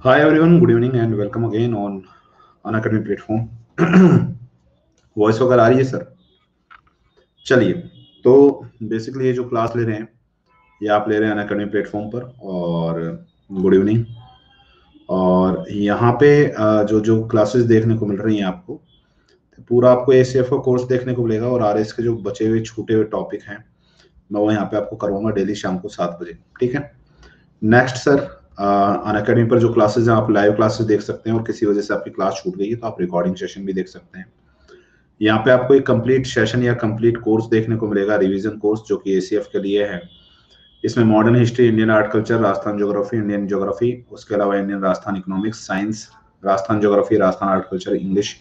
Hi everyone, good evening and welcome again on Unacademy platform. Voice वगैरह आ रही है sir? चलिए, तो बेसिकली ये जो क्लास ले रहे हैं ये आप ले रहे हैं अनअकैडमी प्लेटफॉर्म पर। और गुड इवनिंग। और यहाँ पे जो जो क्लासेस देखने को मिल रही हैं आपको, तो पूरा आपको एसीएफ का कोर्स देखने को मिलेगा और आरएस के जो बचे हुए छूटे हुए टॉपिक हैं मैं वो यहाँ पे आपको करवाऊंगा डेली शाम को 7 बजे। ठीक है। नेक्स्ट सर, अनअकैडमी पर जो क्लासेस हैं आप लाइव क्लासेस देख सकते हैं और किसी वजह से आपकी क्लास छूट गई है तो आप रिकॉर्डिंग सेशन भी देख सकते हैं। यहाँ पे आपको एक कंप्लीट सेशन या कंप्लीट कोर्स देखने को मिलेगा, रिवीजन कोर्स जो कि एसीएफ के लिए है। इसमें modern history, Indian art culture, Rajasthan geography, Indian geography, उसके अलावा Indian Rajasthan economics, science, Rajasthan geography, Rajasthan art culture, English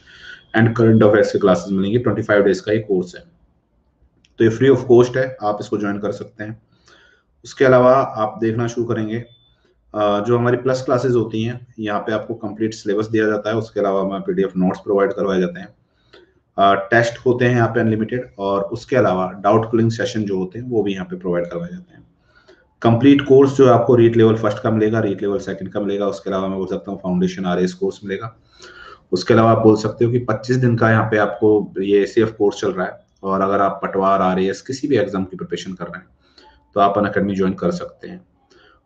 and current affairs की क्लासेस मिलेंगी। 25 डेज का ये कोर्स है, तो ये फ्री ऑफ कॉस्ट है, आप इसको ज्वाइन कर सकते हैं। उसके अलावा आप देखना शुरू करेंगे जो हमारी प्लस क्लासेस होती हैं, यहाँ पे आपको कंप्लीट सिलेबस दिया जाता है। उसके अलावा हमें पीडीएफ नोट्स प्रोवाइड करवाए जाते हैं। टेस्ट होते हैं यहाँ पे अनलिमिटेड, और उसके अलावा डाउट क्लियरिंग सेशन जो होते हैं वो भी यहाँ पे प्रोवाइड करवाए जाते हैं। कंप्लीट कोर्स जो आपको रीट लेवल फर्स्ट का मिलेगा, रीट लेवल सेकंड का मिलेगा। उसके अलावा मैं बोल सकता हूँ फाउंडेशन आरएस कोर्स मिलेगा। उसके अलावा आप बोल सकते हो कि 25 दिन का यहाँ पे आपको ये एसीएफ कोर्स चल रहा है, और अगर आप पटवार आरएस किसी भी एग्जाम की प्रिपरेशन कर रहे हैं तो आप अनअकैडमी ज्वाइन कर सकते हैं।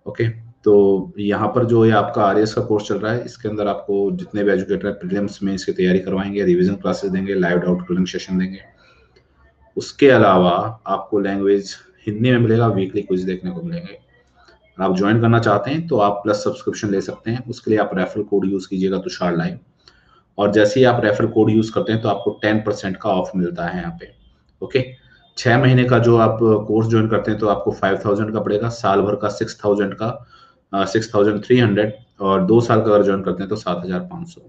ओके, तो यहाँ पर जो ये आपका आरएस का कोर्स चल रहा है इसके अंदर आपको जितने भी एजुकेटर प्रीलिम्स में इसकी तैयारी करवाएंगे, रिवीजन क्लासेस देंगे, लाइव डाउट क्लियरिंग सेशन देंगे। उसके अलावा आपको लैंग्वेज हिंदी में मिलेगा, वीकली क्विज देखने को मिलेंगे। आप ज्वाइन करना चाहते हैं तो आप प्लस सब्सक्रिप्शन ले सकते हैं। उसके लिए आप रेफरल कोड यूज कीजिएगा तुषार लाइव, और जैसे ही आप रेफरल कोड यूज करते हैं तो आपको 10% का ऑफ मिलता है यहाँ पे। ओके, 6 महीने का जो आप कोर्स ज्वाइन करते हैं तो आपको 5000 का पड़ेगा, साल भर का 6000 का 6300, और 2 साल का अगर ज्वाइन करते हैं तो 7500।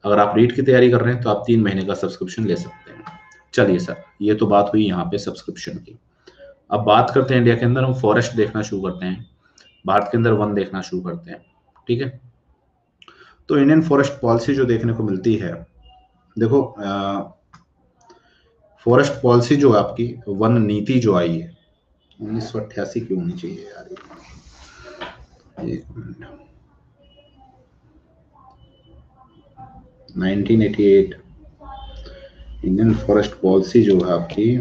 अगर आप रीट की तैयारी कर रहे हैं तो आप 3 महीने का सब्सक्रिप्शन ले सकते हैं। चलिए सर, ये तो बात हुई यहाँ पे सब्सक्रिप्शन की। अब बात करते हैं इंडिया के अंदर हम फॉरेस्ट देखना शुरू करते हैं, भारत के अंदर वन देखना शुरू करते हैं। ठीक है, तो इंडियन फॉरेस्ट पॉलिसी जो देखने को मिलती है, देखो फॉरेस्ट पॉलिसी जो आपकी वन नीति जो आई है 1988 की होनी चाहिए यार, एक मिनट, 1988 इंडियन फॉरेस्ट पॉलिसी जो है आपकी,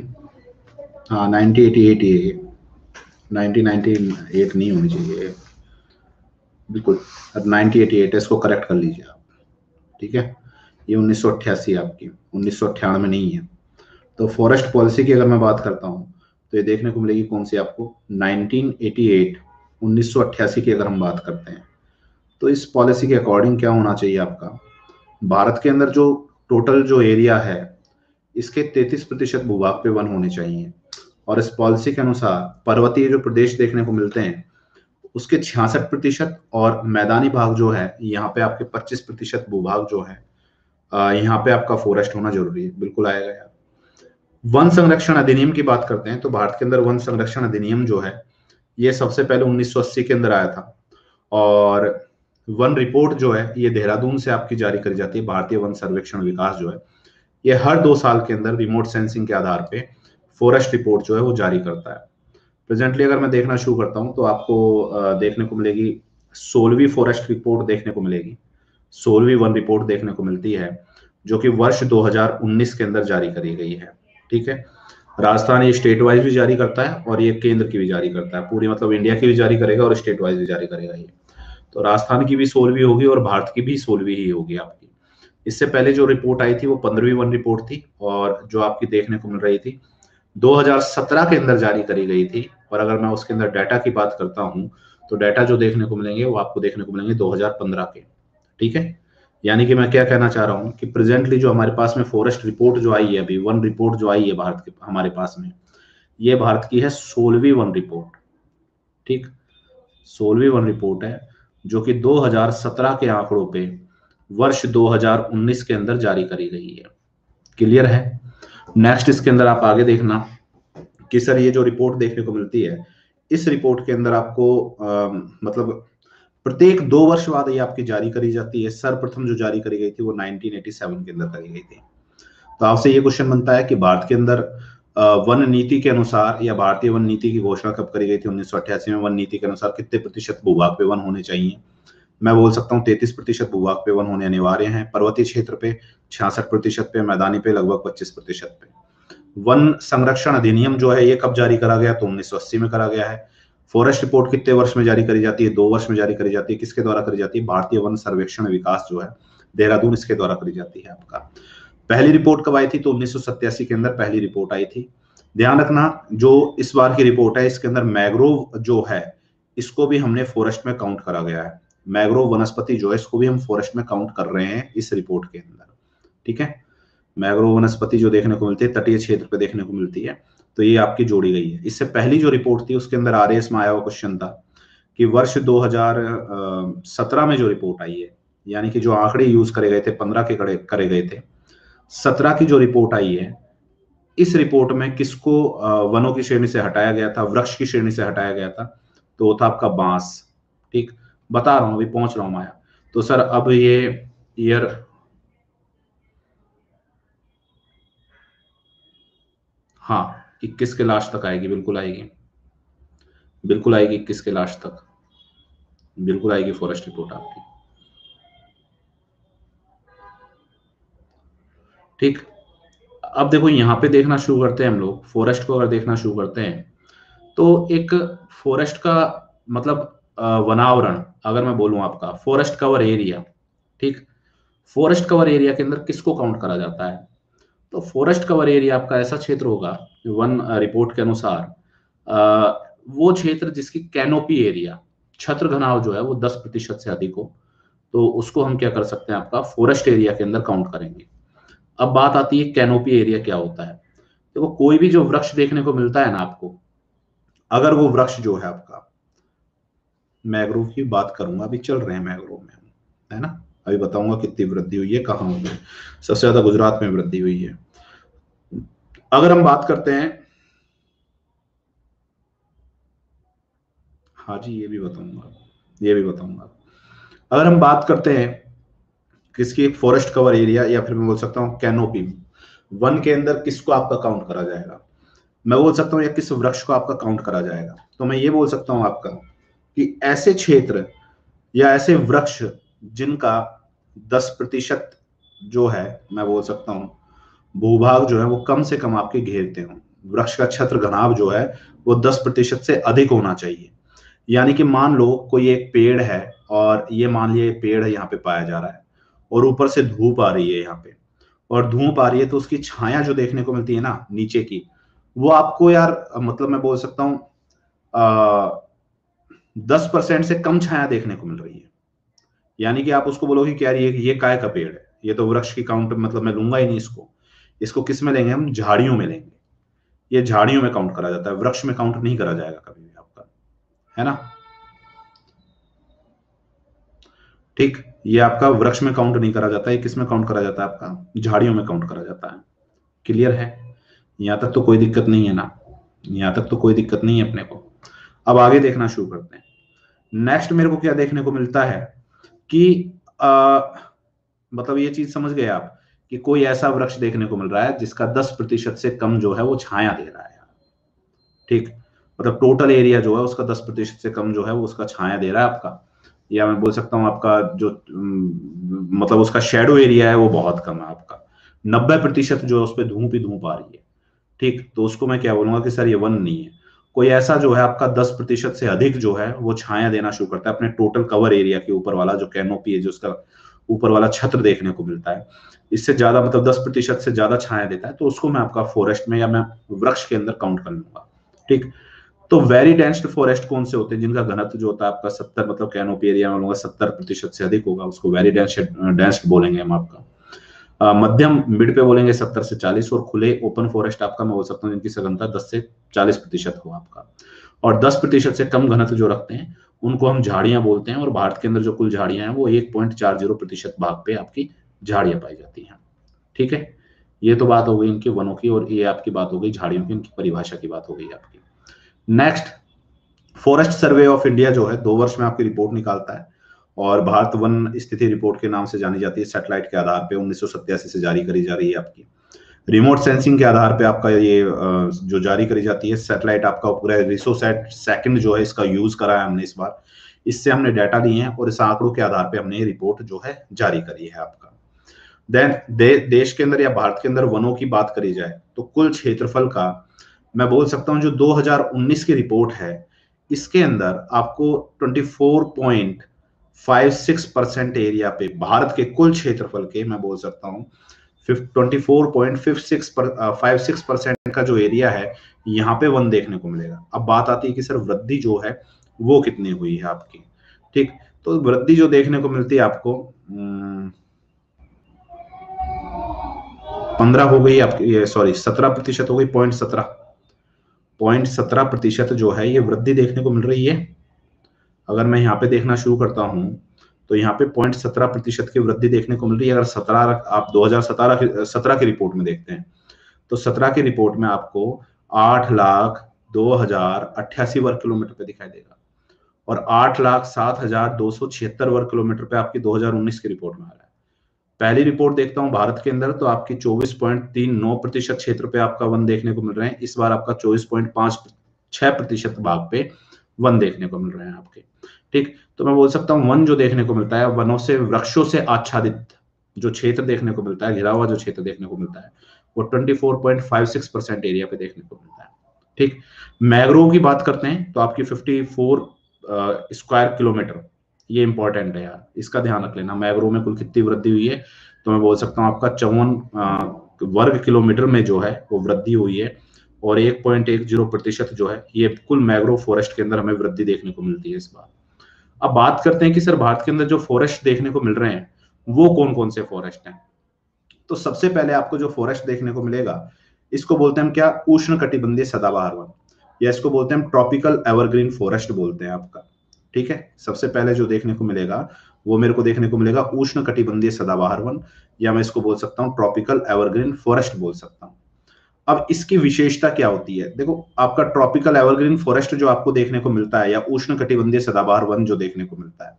हाँ 1988 ये 1998 नहीं होनी चाहिए, बिल्कुल 1988 इसको करेक्ट कर लीजिए आप। ठीक है, ये 1988 आपकी, 1998 नहीं है। तो फॉरेस्ट पॉलिसी की अगर मैं बात करता हूँ तो ये देखने को मिलेगी कौन सी आपको, 1988 1988 की अगर हम बात करते हैं तो इस पॉलिसी के अकॉर्डिंग क्या होना चाहिए आपका, भारत के अंदर जो टोटल जो एरिया है इसके 33% भूभाग पे वन होने चाहिए। और इस पॉलिसी के अनुसार पर्वतीय जो प्रदेश देखने को मिलते हैं उसके 66%, और मैदानी भाग जो है यहाँ पे आपके 25% भूभाग जो है यहाँ पे आपका फॉरेस्ट होना जरूरी है। बिल्कुल आएगा यार। वन संरक्षण अधिनियम की बात करते हैं तो भारत के अंदर वन संरक्षण अधिनियम जो है ये सबसे पहले 1980 के अंदर आया था, और वन रिपोर्ट जो है ये देहरादून से आपकी जारी करी जाती है। भारतीय वन सर्वेक्षण विकास जो है ये हर 2 साल के अंदर रिमोट सेंसिंग के आधार पे फॉरेस्ट रिपोर्ट जो है वो जारी करता है। प्रेजेंटली अगर मैं देखना शुरू करता हूं तो आपको देखने को मिलेगी 16वीं फॉरेस्ट रिपोर्ट देखने को मिलेगी, 16वीं वन रिपोर्ट देखने को मिलती है जो कि वर्ष 2019 के अंदर जारी करी गई है। ठीक है, राजस्थान ये स्टेट वाइज भी जारी करता है और ये केंद्र की भी जारी करता है, पूरी मतलब इंडिया की भी जारी करेगा और स्टेट वाइज भी जारी करेगा ये। तो राजस्थान की भी 16वीं होगी और भारत की भी 16वीं ही होगी आपकी। इससे पहले जो रिपोर्ट आई थी वो 15वीं वन रिपोर्ट थी, और जो आपकी देखने को मिल रही थी 2017 के अंदर जारी करी गई थी। और अगर मैं उसके अंदर डाटा की बात करता हूं तो डाटा जो देखने को मिलेंगे वो आपको देखने को मिलेंगे 2015 के। ठीक है, यानी कि मैं क्या कहना चाह रहा हूं कि प्रेजेंटली जो हमारे पास में फॉरेस्ट रिपोर्ट जो आई है अभी, वन रिपोर्ट जो आई है भारत के हमारे पास में, ये भारत की है 16वीं वन रिपोर्ट। ठीक, 16वीं वन रिपोर्ट है जो कि 2017 के आंकड़ों पे वर्ष 2019 के अंदर जारी करी गई है। क्लियर है? नेक्स्ट इसके अंदर आप आगे देखना कि सर ये जो रिपोर्ट देखने को मिलती है इस रिपोर्ट के अंदर आपको मतलब प्रत्येक 2 वर्ष बाद ये आपकी जारी करी जाती है। सर्वप्रथम जो जारी करी गई थी वो 1987 के अंदर करी गई थी। तो आपसे ये क्वेश्चन बनता है कि भारत के अंदर वन नीति के अनुसार या भारतीय वन नीति की घोषणा कब करी गई थी, 1988 में वन नीति के अनुसार कितने प्रतिशत भूभाग पे वन होने चाहिए। मैं बोल सकता हूँ 33% भूभाग पे वन होने अनिवार्य हैं, पर्वतीय क्षेत्र पे 66% पे, मैदानी पे लगभग 25% पे। वन संरक्षण अधिनियम जो है ये कब जारी करा गया, तो 1980 में करा गया है। फॉरेस्ट रिपोर्ट कितने वर्ष में जारी करी जाती है, 2 वर्ष में जारी करी जाती है। किसके द्वारा करी जाती है, भारतीय वन सर्वेक्षण विकास जो है देहरादून, इसके द्वारा करी जाती है आपका। पहली रिपोर्ट कब आई थी, तो 1987 के अंदर पहली रिपोर्ट आई थी। ध्यान रखना जो इस बार की रिपोर्ट है इसके अंदर मैग्रोव जो है इसको भी हमने फॉरेस्ट में काउंट करा गया है। मैग्रोव वनस्पति जो है इसको भी हम फॉरेस्ट में काउंट कर रहे हैं इस रिपोर्ट के अंदर, ठीक है। मैग्रोव वनस्पति जो देखने को मिलती है तटीय क्षेत्र पे देखने को मिलती है, तो ये आपकी जोड़ी गई है। इससे पहली जो रिपोर्ट थी उसके अंदर आरएएस में आया हुआ क्वेश्चन था कि वर्ष 2017 में जो रिपोर्ट आई है, यानी कि जो आंकड़े यूज करे गए थे 15 के करे गए थे, 17 की जो रिपोर्ट आई है इस रिपोर्ट में किसको वनों की श्रेणी से हटाया गया था, वृक्ष की श्रेणी से हटाया गया था, तो वो था आपका बांस। ठीक, बता रहा हूं, अभी पहुंच रहा हूं माया। तो सर अब ये ईयर हाँ 21 के लास्ट तक आएगी, बिल्कुल आएगी, बिल्कुल आएगी 21 के लास्ट तक, बिल्कुल आएगी फॉरेस्ट रिपोर्ट आपकी। ठीक, अब देखो यहां पे देखना शुरू करते हैं हम लोग, फॉरेस्ट को अगर देखना शुरू करते हैं तो एक फॉरेस्ट का मतलब वनावरण, अगर मैं बोलूं आपका फॉरेस्ट कवर एरिया, ठीक, फॉरेस्ट कवर एरिया के अंदर किसको काउंट करा जाता है, तो फॉरेस्ट कवर एरिया आपका ऐसा क्षेत्र होगा वन रिपोर्ट के अनुसार वो क्षेत्र जिसकी कैनोपी एरिया, छत्र घनाव जो है वो 10% से अधिक हो, तो उसको हम क्या कर सकते हैं, आपका फॉरेस्ट एरिया के अंदर काउंट करेंगे। अब बात आती है कैनोपी एरिया क्या होता है। देखो कोई भी जो वृक्ष देखने को मिलता है ना आपको, अगर वो वृक्ष जो है आपका, मैग्रोव की बात करूंगा, अभी चल रहे हैं मैग्रोव में, है ना, अभी बताऊंगा कितनी वृद्धि हुई है, कहाँ हुई है। सबसे ज्यादा गुजरात में वृद्धि हुई है। अगर हम बात करते हैं, हाँ जी ये भी बताऊंगा, ये भी बताऊंगा। अगर हम बात करते हैं किसकी, फॉरेस्ट कवर एरिया, या फिर मैं बोल सकता हूँ कैनोपी, वन के अंदर किसको आपका काउंट करा जाएगा, मैं बोल सकता हूँ या किस वृक्ष को आपका काउंट करा जाएगा, तो मैं ये बोल सकता हूँ आपका कि ऐसे क्षेत्र या ऐसे वृक्ष जिनका 10% जो है, मैं बोल सकता हूँ भूभाग जो है वो कम से कम आपके घेरते हो, वृक्ष का छत्र घनाभ जो है वो 10% से अधिक होना चाहिए। यानी कि मान लो कोई एक पेड़ है और ये मान लिया पेड़ है यहाँ पे पाया जा रहा है और ऊपर से धूप आ रही है यहाँ पे, और धूप आ रही है तो उसकी छाया जो देखने को मिलती है ना नीचे की, वो आपको यार मतलब मैं बोल सकता हूँ 10% से कम छाया देखने को मिल रही है। यानी कि आप उसको बोलोगे कि यार ये काय का पेड़ है, ये तो वृक्ष की काउंट मतलब मैं लूंगा ही नहीं इसको, इसको किस में लेंगे हम, झाड़ियों में लेंगे। ये झाड़ियों में काउंट करा जाता है, वृक्ष में काउंट नहीं करा जाएगा कभी भी आपका, है ना। ठीक, ये आपका वृक्ष में काउंट नहीं करा जाता है, किस में काउंट करा जाता है, आपका झाड़ियों में काउंट करा जाता है। क्लियर है, यहां तक तो कोई दिक्कत नहीं है ना, यहां तक तो कोई दिक्कत नहीं है अपने को। अब आगे देखना शुरू करते हैं। नेक्स्ट मेरे को क्या देखने को मिलता है कि मतलब ये चीज समझ गए आप कि कोई ऐसा वृक्ष देखने को मिल रहा है जिसका 10% से कम जो है वो छाया दे रहा है। ठीक, मतलब टोटल एरिया जो है उसका 10% से कम जो है वो उसका छाया दे रहा है आपका, या मैं बोल सकता हूँ आपका जो मतलब उसका शेडो एरिया है वो बहुत कम है आपका, 90% जो है उस पर धूप ही धूप आ रही है। ठीक, तो उसको मैं क्या बोलूंगा कि सर ये वन नहीं है। कोई ऐसा जो है आपका 10% से अधिक जो है वो छाया देना शुरू करता है अपने टोटल कवर एरिया के ऊपर वाला जो कैनोपी है, जो उसका ऊपर वाला छत्र देखने को मिलता है, इससे ज्यादा मतलब 10% से ज्यादा छाया देता है, तो उसको मैं आपका फॉरेस्ट में या मैं वृक्ष के अंदर काउंट कर लूंगा। ठीक, तो वेरी डेंस्ड फॉरेस्ट कौन से होते हैं, जिनका घनत्व जो होता है आपका 70 मतलब कैनोपी एरिया में 70% से अधिक होगा, उसको वेरी डेंस्ड बोलेंगे हम आपका। मध्यम मिड पे बोलेंगे 70 से 40, और खुले ओपन फॉरेस्ट आपका मैं बोल सकता हूँ जिनकी सघनता 10 से 40% हो आपका, और 10% से कम घनत्व जो रखते हैं उनको हम झाड़ियां बोलते हैं। और भारत के अंदर जो कुल झाड़ियां हैं वो 1.40% भाग पे आपकी झाड़ियां पाई जाती हैं। ठीक है, ये तो बात हो गई इनके वनों की, और ये आपकी बात हो गई झाड़ियों की, इनकी परिभाषा की बात हो गई आपकी। Next, forest survey of India जो है 2 वर्ष में आपकी रिपोर्ट निकालता है, और भारत वन स्थिति रिपोर्ट के नाम से जानी जाती है, सैटेलाइट के आधार पे 1987 से जारी करी जा रही है आपकी। रिमोट सेंसिंग के आधार पे आपका ये जो जारी करी जाती है, सैटेलाइट आपका उपग्रह रिसोसैट सेकंड जो है इसका यूज करा है हमने इस बार, इससे हमने डाटा लिए हैं और इस आंकड़ों के आधार पे हमने ये रिपोर्ट जो है जारी करी है आपका। देन देश के अंदर या भारत के अंदर वनों की बात करी जाए तो कुल क्षेत्रफल का मैं बोल सकता हूं जो 2019 की रिपोर्ट है इसके अंदर आपको 24.56% एरिया पे भारत के कुल क्षेत्रफल के मैं बोल सकता हूं 24.56% का जो एरिया है यहाँ पे वन देखने को मिलेगा। अब बात आती है कि सर वृद्धि जो है वो कितनी हुई है आपकी, ठीक। तो वृद्धि जो देखने को मिलती है आपको 15 हो गई आपकी, सॉरी 17% हो गई, 0.17% जो है ये वृद्धि देखने को मिल रही है। अगर मैं यहाँ पे देखना शुरू करता हूं तो यहाँ पे 0.17% की वृद्धि देखने को मिल रही है। अगर 17 आप 2017 की रिपोर्ट में देखते हैं तो 17 की रिपोर्ट में आपको 8,02,088 वर्ग किलोमीटर पे दिखाई देगा और 8,07,276 वर्ग किलोमीटर पे आपकी 2019 की रिपोर्ट में आ रहा है। पहली रिपोर्ट देखता हूं भारत के अंदर तो आपकी 24.39% क्षेत्र पे आपका वन देखने को मिल रहे हैं। इस बार आपका 24.56% भाग पे वन देखने को मिल रहे हैं आपके, ठीक। तो मैं बोल सकता हूँ वन जो देखने को मिलता है वनों से वृक्षों से आच्छादित जो क्षेत्र देखने को मिलता है, घिरा हुआ जो क्षेत्र देखने को मिलता है वो 24.56% एरिया पे देखने को मिलता है, ठीक। मैंग्रोव की बात करते हैं तो आपकी 54 स्क्वायर किलोमीटर, ये इंपॉर्टेंट है यार, इसका ध्यान रख लेना। मैंग्रोव में कुल कितनी वृद्धि हुई है तो मैं बोल सकता हूँ आपका 54 वर्ग किलोमीटर में जो है वो वृद्धि हुई है और 1.10% जो है ये कुल मैंग्रोव फॉरेस्ट के अंदर हमें वृद्धि देखने को मिलती है इस बार। अब बात करते हैं कि सर भारत के अंदर जो फॉरेस्ट देखने को मिल रहे हैं वो कौन कौन से फॉरेस्ट हैं। तो सबसे पहले आपको जो फॉरेस्ट देखने को मिलेगा इसको बोलते हैं हम क्या, उष्ण कटिबंधीय सदाबहार वन, या इसको बोलते हैं हम ट्रॉपिकल एवरग्रीन फॉरेस्ट बोलते हैं आपका, ठीक है। सबसे पहले जो देखने को मिलेगा वो मेरे को देखने को मिलेगा उष्ण कटिबंधीय सदाबहार वन, या मैं इसको बोल सकता हूँ ट्रॉपिकल एवरग्रीन फॉरेस्ट बोल सकता हूँ। अब इसकी विशेषता क्या होती है, देखो आपका ट्रॉपिकल एवरग्रीन फॉरेस्ट जो आपको देखने को मिलता है या उष्ण कटिबंधीय सदाबहार वन जो देखने को मिलता है,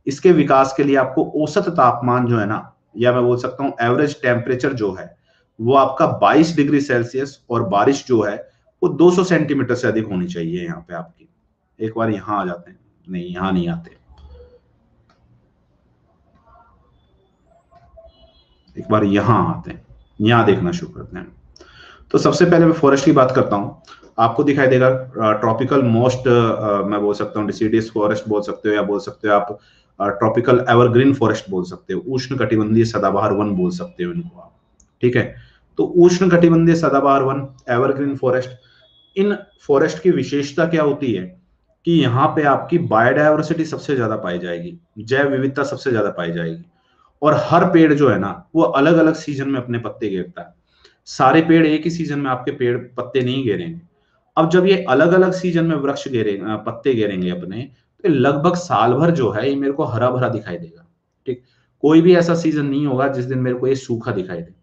इसके विकास के लिए आपको औसत तापमान जो है ना, या मैं बोल सकता हूं एवरेज टेम्परेचर जो है वो आपका 22 डिग्री सेल्सियस और बारिश जो है वो 200 सेंटीमीटर से अधिक होनी चाहिए यहाँ पे आपकी। एक बार यहां आ जाते हैं, नहीं यहां नहीं आते, एक बार यहां आते हैं, यहां देखना शुरू करते हैं। तो सबसे पहले मैं फॉरेस्ट की बात करता हूं, आपको दिखाई देगा ट्रॉपिकल मोस्ट मैं बोल सकता हूँ डिसीडियस फॉरेस्ट बोल सकते हो, या बोल सकते हो आप ट्रॉपिकल एवरग्रीन फॉरेस्ट बोल सकते हो, उष्ण कटिबंधीय सदाबहार वन बोल सकते हो इनको आप, ठीक है। तो उष्ण कटिबंधीय सदाबहार वन, एवरग्रीन फॉरेस्ट, इन फॉरेस्ट की विशेषता क्या होती है कि यहाँ पे आपकी बायोडायवर्सिटी सबसे ज्यादा पाई जाएगी, जैव विविधता सबसे ज्यादा पाई जाएगी, और हर पेड़ जो है ना वो अलग अलग सीजन में अपने पत्ते गिरता है। सारे पेड़ एक ही सीजन में आपके पेड़ पत्ते नहीं गिरेंगे। अब जब ये अलग अलग सीजन में वृक्ष गिरेंगे, पत्ते गिरेंगे अपने, तो लगभग साल भर जो है ये मेरे को हरा भरा दिखाई देगा, ठीक। कोई भी ऐसा सीजन नहीं होगा जिस दिन मेरे को ये सूखा दिखाई दे।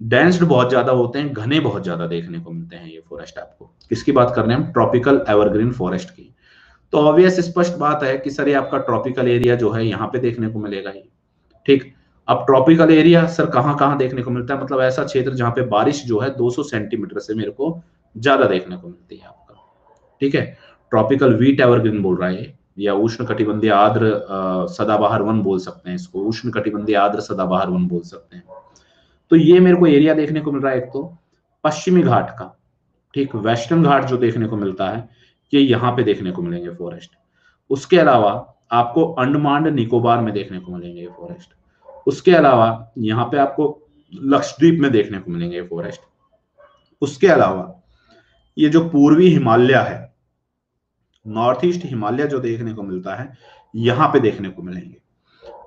डेंस्ड बहुत ज्यादा होते हैं, घने बहुत ज्यादा देखने को मिलते हैं ये फॉरेस्ट आपको। किसकी बात कर रहे हैं हम, ट्रॉपिकल एवरग्रीन फॉरेस्ट की। तो ऑब्वियस स्पष्ट बात है कि सर ये आपका ट्रॉपिकल एरिया जो है यहाँ पे देखने को मिलेगा ही, ठीक। अब ट्रॉपिकल एरिया सर कहाँ कहाँ देखने को मिलता है, मतलब ऐसा क्षेत्र जहां पे बारिश जो है 200 सेंटीमीटर से मेरे को ज्यादा देखने को मिलती है आपका, ठीक है। ट्रॉपिकल वीट एवरग्रीन बोल रहा है, या उष्ण कटिबंधीय आर्द्र सदाबहार वन बोल सकते हैं इसको, उष्ण कटिबंधीय आर्द्र सदाबहार वन बोल सकते हैं। तो ये मेरे को एरिया देखने को मिल रहा है एक तो पश्चिमी घाट का, ठीक, वेस्टर्न घाट जो देखने को मिलता है ये यहाँ पे देखने को मिलेंगे फॉरेस्ट। उसके अलावा आपको अंडमान निकोबार में देखने को मिलेंगे ये फॉरेस्ट। उसके अलावा यहाँ पे आपको लक्षद्वीप में देखने को मिलेंगे ये फॉरेस्ट। उसके अलावा ये जो पूर्वी हिमालय है, नॉर्थ ईस्ट हिमालय जो देखने को मिलता है यहाँ पे देखने को मिलेंगे।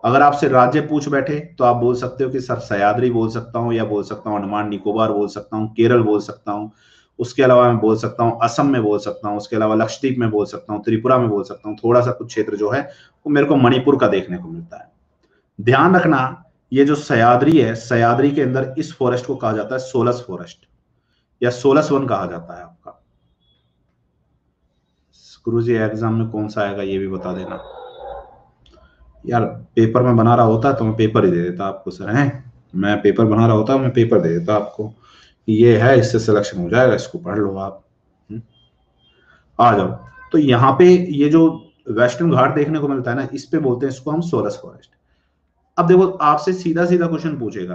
अगर आपसे राज्य पूछ बैठे तो आप बोल सकते हो कि सर सह्याद्री बोल सकता हूँ, या बोल सकता हूँ अंडमान निकोबार बोल सकता हूँ, केरल बोल सकता हूँ, उसके अलावा मैं बोल सकता हूँ असम में बोल सकता हूँ, उसके अलावा लक्षद्वीप में बोल सकता हूँ, त्रिपुरा में बोल सकता हूँ। थोड़ा सा कुछ क्षेत्र जो है वो मेरे को मणिपुर का देखने को मिलता है। ध्यान रखना ये जो सह्याद्री है, सह्याद्री के अंदर इस फॉरेस्ट को कहा जाता है सोलस फॉरेस्ट या सोलस वन कहा जाता है आपका। गुरुजी एग्जाम में कौन सा आएगा ये भी बता देना यार। पेपर में बना रहा होता तो मैं पेपर ही दे देता आपको सर, हैं मैं पेपर बना रहा होता मैं पेपर दे देता आपको, ये है इससे सिलेक्शन हो जाएगा, इसको पढ़ लो आप। आ जाओ। तो यहाँ पे ये जो वेस्टर्न घाट देखने को मिलता है ना, इस पे बोलते हैं इसको हम सोरस फॉरेस्ट। अब देखो आपसे सीधा सीधा क्वेश्चन पूछेगा,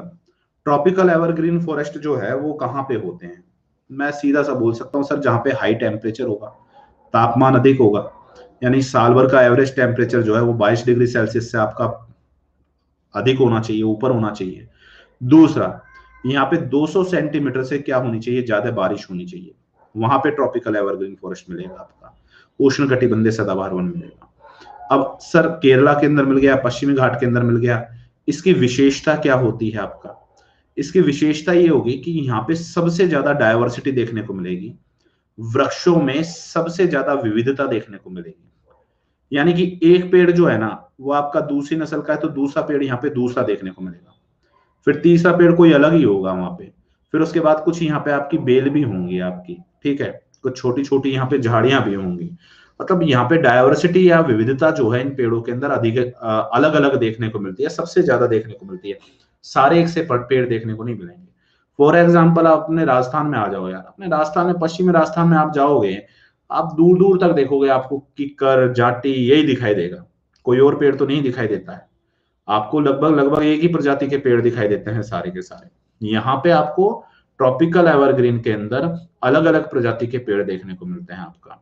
ट्रॉपिकल एवरग्रीन फॉरेस्ट जो है वो कहाँ पे होते हैं? मैं सीधा सा बोल सकता हूँ सर, जहां पे हाई टेम्परेचर होगा, तापमान अधिक होगा, यानी साल भर का एवरेज टेम्परेचर जो है वो 22 डिग्री सेल्सियस से आपका अधिक होना चाहिए, ऊपर होना चाहिए। दूसरा, यहाँ पे 200 सेंटीमीटर से क्या होनी चाहिए, ज्यादा बारिश होनी चाहिए, वहां पे ट्रॉपिकल एवरग्रीन फॉरेस्ट मिलेगा आपका, उष्ण कटिबंधीय सदाबहार वन मिलेगा। अब सर केरला के अंदर मिल गया, पश्चिमी घाट के अंदर मिल गया, इसकी विशेषता क्या होती है आपका? इसकी विशेषता ये होगी कि यहाँ पे सबसे ज्यादा डायवर्सिटी देखने को मिलेगी, वृक्षों में सबसे ज्यादा विविधता देखने को मिलेगी। यानी कि एक पेड़ जो है ना वो आपका दूसरी नस्ल का है, तो दूसरा पेड़ यहाँ पे दूसरा देखने को मिलेगा, फिर तीसरा पेड़ कोई अलग ही होगा वहां पे, फिर उसके बाद कुछ यहाँ पे आपकी बेल भी होंगी आपकी, ठीक है, कुछ छोटी छोटी यहाँ पे झाड़ियां भी होंगी। मतलब यहाँ पे डायवर्सिटी या विविधता जो है इन पेड़ों के अंदर अधिक अलग अलग देखने को मिलती है, सबसे ज्यादा देखने को मिलती है। सारे एक से पेड़ देखने को नहीं मिलेंगे। फॉर एग्जाम्पल आप अपने राजस्थान में आ जाओ यार, अपने राजस्थान में, पश्चिमी राजस्थान में आप जाओगे, आप दूर दूर तक देखोगे आपको किक्कर जाटी यही दिखाई देगा, कोई और पेड़ तो नहीं दिखाई देता है आपको, लगभग लगभग एक ही प्रजाति के पेड़ दिखाई देते हैं सारे के सारे। यहाँ पे आपको ट्रॉपिकल एवरग्रीन के अंदर अलग अलग प्रजाति के पेड़ देखने को मिलते हैं आपका।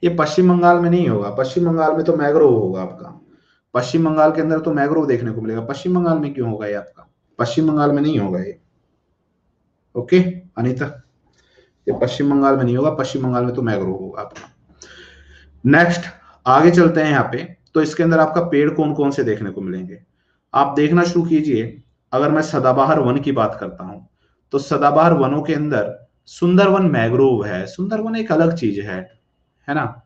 ये पश्चिम बंगाल में नहीं होगा, पश्चिम बंगाल में तो मैग्रोव होगा आपका, पश्चिम बंगाल के अंदर तो मैग्रोव देखने को मिलेगा। पश्चिम बंगाल में क्यों होगा ये आपका? पश्चिम बंगाल में नहीं होगा ये। ओके अनीता, ये पश्चिम बंगाल में नहीं होगा, पश्चिम बंगाल में तो मैग्रोव होगा आपका। नेक्स्ट आगे चलते हैं यहाँ पे, तो इसके अंदर आपका पेड़ कौन कौन से देखने को मिलेंगे आप देखना शुरू कीजिए। अगर मैं सदाबहार वन की बात करता हूं, तो सदाबहार वनों के अंदर सुंदरवन मैग्रोव है, सुंदरवन एक अलग चीज है ना।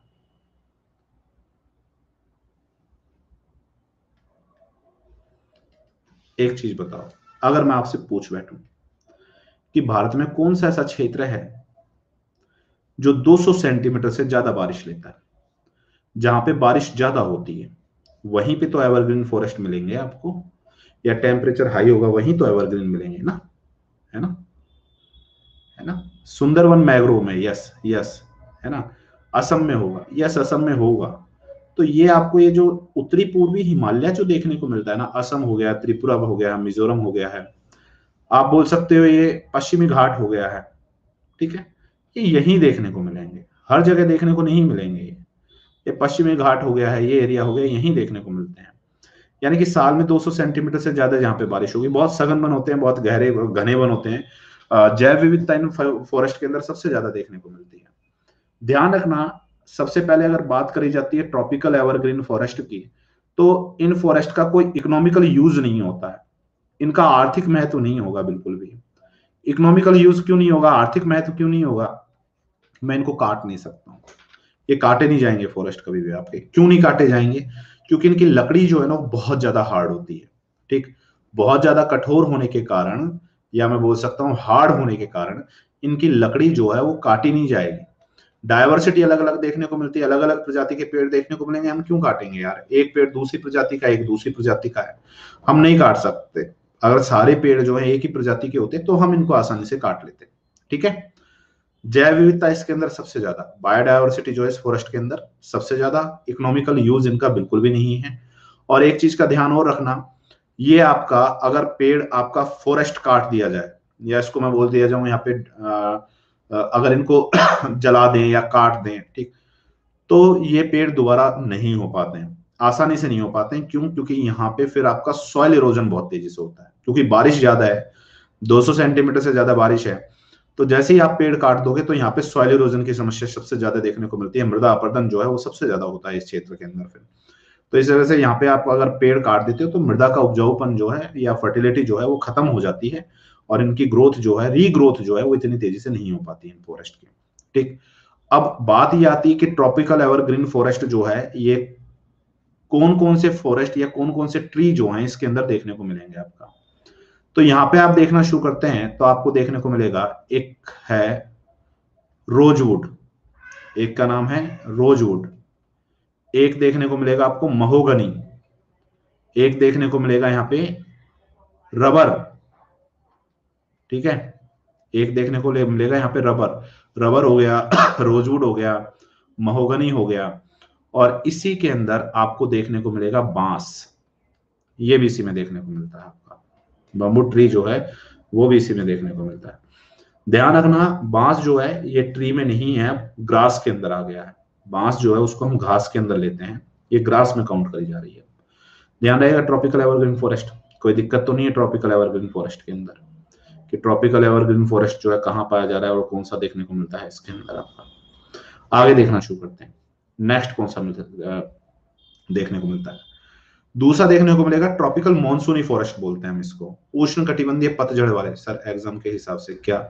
एक चीज बताओ, अगर मैं आपसे पूछ बैठूं कि भारत में कौन सा ऐसा क्षेत्र है जो 200 सेंटीमीटर से ज्यादा बारिश लेता है, जहां पे बारिश ज्यादा होती है, वहीं पे तो एवरग्रीन फॉरेस्ट मिलेंगे आपको, या टेम्परेचर हाई होगा वहीं तो एवरग्रीन मिलेंगे ना, है ना, है ना। सुंदरवन मैग्रोव में, यस यस, है ना। असम में होगा, यस असम में होगा। तो ये आपको ये जो उत्तरी पूर्वी हिमालय जो देखने को मिलता है ना, असम हो गया, त्रिपुरा हो गया, मिजोरम हो गया है, आप बोल सकते हो ये पश्चिमी घाट हो गया है, ठीक है, ये यही देखने को मिलेंगे, हर जगह देखने को नहीं मिलेंगे। ये पश्चिमी घाट हो गया है, ये एरिया हो गया, यही देखने को मिलते हैं। यानी कि साल में 200 सेंटीमीटर से ज्यादा जहां पे बारिश होगी, बहुत सघन वन होते हैं, बहुत गहरे घने वन होते हैं, जैव विविधता इन फॉरेस्ट के अंदर सबसे ज्यादा देखने को मिलती है। ध्यान रखना, सबसे पहले अगर बात करी जाती है ट्रॉपिकल एवरग्रीन फॉरेस्ट की, तो इन फॉरेस्ट का कोई इकोनॉमिकल यूज नहीं होता है, इनका आर्थिक महत्व नहीं होगा बिल्कुल भी। इकोनॉमिकल यूज क्यों नहीं होगा, आर्थिक महत्व क्यों नहीं होगा? मैं इनको काट नहीं सकता हूँ, ये काटे नहीं जाएंगे फॉरेस्ट कभी भी आपके। क्यों नहीं काटे जाएंगे? क्योंकि इनकी लकड़ी जो है ना बहुत ज्यादा हार्ड होती है, ठीक, बहुत ज्यादा कठोर होने के कारण, या मैं बोल सकता हूँ हार्ड होने के कारण, इनकी लकड़ी जो है वो काटी नहीं जाएगी। डायवर्सिटी अलग अलग देखने को मिलती है, अलग अलग प्रजाति के पेड़ देखने को मिलेंगे, हम क्यों काटेंगे यार? एक पेड़ दूसरी प्रजाति का, एक दूसरी प्रजाति का है, हम नहीं काट सकते। अगर सारे पेड़ जो है एक ही प्रजाति के होते तो हम इनको आसानी से काट लेते, ठीक है। जैव विविधता इसके अंदर सबसे ज्यादा, बायोडायवर्सिटी जो है इस फॉरेस्ट के अंदर सबसे ज्यादा, इकोनॉमिकल यूज इनका बिल्कुल भी नहीं है। और एक चीज का ध्यान और रखना, ये आपका अगर पेड़ आपका फॉरेस्ट काट दिया जाए, या इसको मैं बोल दिया जाऊं यहाँ पे अगर इनको जला दें या काट दें, ठीक, तो ये पेड़ दोबारा नहीं हो पाते हैं, आसानी से नहीं हो पाते हैं। क्यों? क्योंकि यहाँ पे फिर आपका सॉइल इरोजन बहुत तेजी से होता है, क्योंकि बारिश ज्यादा है, 200 सेंटीमीटर से ज्यादा बारिश है, तो जैसे ही आप पेड़ काट दोगे तो यहाँ पे सॉइल इरोजन की समस्या सबसे ज्यादा देखने को मिलती है, मृदा अपरदन जो है वो सबसे ज्यादा होता है इस क्षेत्र के अंदर फिर। तो इस वजह से यहाँ पे आप अगर पेड़ काट देते हो तो मृदा का उपजाऊपन जो है या फर्टिलिटी जो है वो खत्म हो जाती है, और इनकी ग्रोथ जो है, रीग्रोथ जो है वो इतनी तेजी से नहीं हो पाती इन फॉरेस्ट की, ठीक। अब बात ये आती है कि ट्रॉपिकल एवरग्रीन फॉरेस्ट जो है ये कौन कौन से फॉरेस्ट या कौन कौन से ट्री जो हैं इसके अंदर देखने को मिलेंगे आपका। तो यहाँ पे आप देखना शुरू करते हैं तो आपको देखने को मिलेगा, एक है रोजवुड, एक का नाम है रोजवुड, एक देखने को मिलेगा आपको महोगनी, एक देखने को मिलेगा यहाँ पे रबर, ठीक है, एक देखने को मिलेगा यहाँ पे रबर, रबर हो गया रोजवुड हो गया, महोगनी हो गया, और इसी के अंदर आपको देखने को मिलेगा बांस, ये भी इसी में देखने को मिलता है आपका। बम्बू ट्री जो है वो भी इसी में देखने को मिलता है। ध्यान रखना, बांस जो है ये ट्री में नहीं है, ग्रास के अंदर आ गया है। बांस जो है उसको हम घास के अंदर लेते हैं, ये ग्रास में काउंट करी जा रही है। ध्यान रहेगा, ट्रॉपिकल एवरग्रीन फॉरेस्ट, कोई दिक्कत तो नहीं है ट्रॉपिकल एवरग्रीन फॉरेस्ट के अंदर, कि ट्रॉपिकल एवरग्रीन फॉरेस्ट जो है कहाँ पाया जा रहा है और कौन सा देखने को मिलता है इसके अंदर आपका। आगे देखना शुरू करते हैं, नेक्स्ट कौन सा देखने को मिलता है। दूसरा देखने को मिलेगा ट्रॉपिकल मॉनसूनी फॉरेस्ट बोलते हैं हम इसको, उष्ण कटिबंधीय पतझड़ वाले। सर एग्जाम के हिसाब से क्या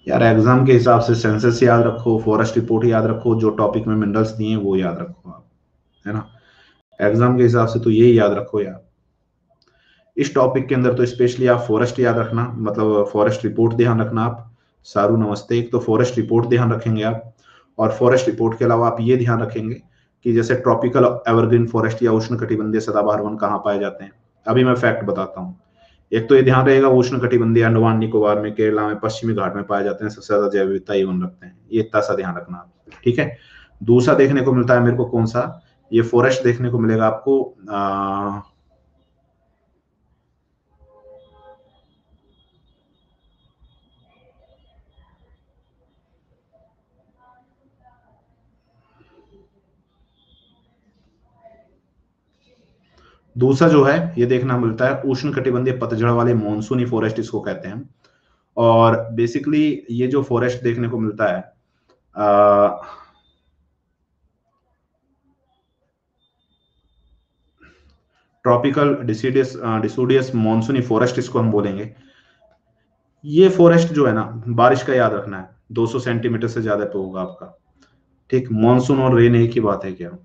यार, एग्जाम के हिसाब से सेंसस याद रखो, फॉरेस्ट रिपोर्ट याद रखो, जो टॉपिक में मिनरल्स दिए हैं वो याद रखो आप, है ना। एग्जाम के हिसाब से तो यही याद रखो यार। इस टॉपिक के अंदर तो स्पेशली आप फॉरेस्ट याद रखना, मतलब फॉरेस्ट रिपोर्ट ध्यान रखना आप। सारू नमस्ते। एक तो फॉरेस्ट रिपोर्ट ध्यान रखेंगे आप, और फॉरेस्ट रिपोर्ट के अलावा आप ये ध्यान रखेंगे कि जैसे ट्रॉपिकल एवरग्रीन फॉरेस्ट या उष्ण कटिबंधीय सदाबहार वन कहाँ पाए जाते हैं। अभी मैं फैक्ट बताता हूँ। एक तो ये ध्यान रहेगा, उष्ण कटिबंधीय अंडमान निकोबार में, केरला में, पश्चिमी घाट में पाए जाते हैं, सबसे ज्यादा जैव विविधता ये वन रखते हैं, ये इतना सा ध्यान रखना आप, ठीक है। दूसरा देखने को मिलता है मेरे को कौन सा, ये फॉरेस्ट देखने को मिलेगा आपको दूसरा जो है ये देखना मिलता है उष्ण कटिबंधीय पतझड़ वाले मॉनसूनी फॉरेस्ट, इसको कहते हैं। और बेसिकली ये जो फॉरेस्ट देखने को मिलता है ट्रॉपिकल डिसिडियस मॉनसूनी फॉरेस्ट इसको हम बोलेंगे। ये फॉरेस्ट जो है ना, बारिश का याद रखना है, 200 सेंटीमीटर से ज्यादा पे होगा आपका, ठीक। मॉनसून और रेन एक ही बात है क्या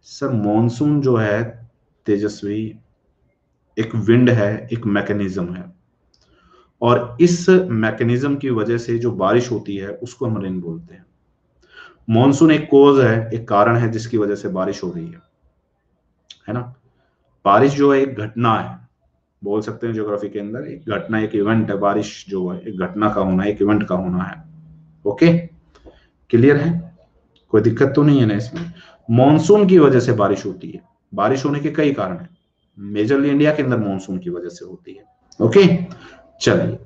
सर? मॉनसून जो है तेजस्वी, एक विंड है, एक मैकेनिज्म है, और इस मैकेनिज्म की वजह से जो बारिश होती है उसको हम रेन बोलते हैं। मॉनसून एक कोज है, एक कारण है जिसकी वजह से बारिश हो रही है ना। बारिश जो है एक घटना है, बोल सकते हैं ज्योग्राफी के अंदर एक घटना, एक इवेंट है। बारिश जो है एक घटना का होना, एक इवेंट का होना है। ओके, क्लियर है, कोई दिक्कत तो नहीं है ना इसमें। मॉनसून की वजह से बारिश होती है, बारिश होने के कई कारण है, मेजरली इंडिया के अंदर मॉनसून की वजह से होती है। ओके, चलिए,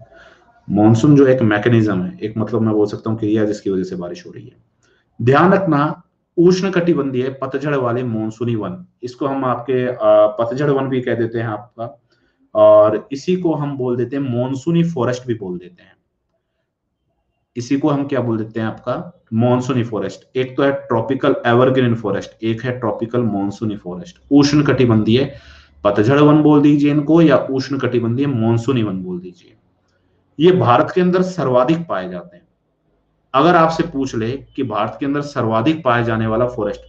मॉनसून जो एक मैकेनिज्म है, एक मतलब मैं बोल सकता हूँ क्रिया जिसकी वजह से बारिश हो रही है। ध्यान रखना, उष्ण कटिबंधीय पतझड़ वाले मॉनसूनी वन, इसको हम आपके पतझड़ वन भी कह देते हैं आपका, और इसी को हम बोल देते हैं मॉनसूनी फॉरेस्ट भी बोल देते हैं। इसी को हम क्या बोल देते हैं आपका, मॉनसूनी फॉरेस्ट। एक तो है ट्रॉपिकल एवरग्रीन फॉरेस्ट, एक है ट्रॉपिकल मॉनसूनी फॉरेस्ट। उष्ण कटिबंधीय पतझड़ वन बोल दीजिए इनको, या उष्ण कटिबंधीय मॉनसूनी वन बोल दीजिए। ये भारत के अंदर सर्वाधिक पाए जाते हैं। अगर आपसे पूछ ले कि भारत के अंदर सर्वाधिक पाए जाने वाला फॉरेस्ट,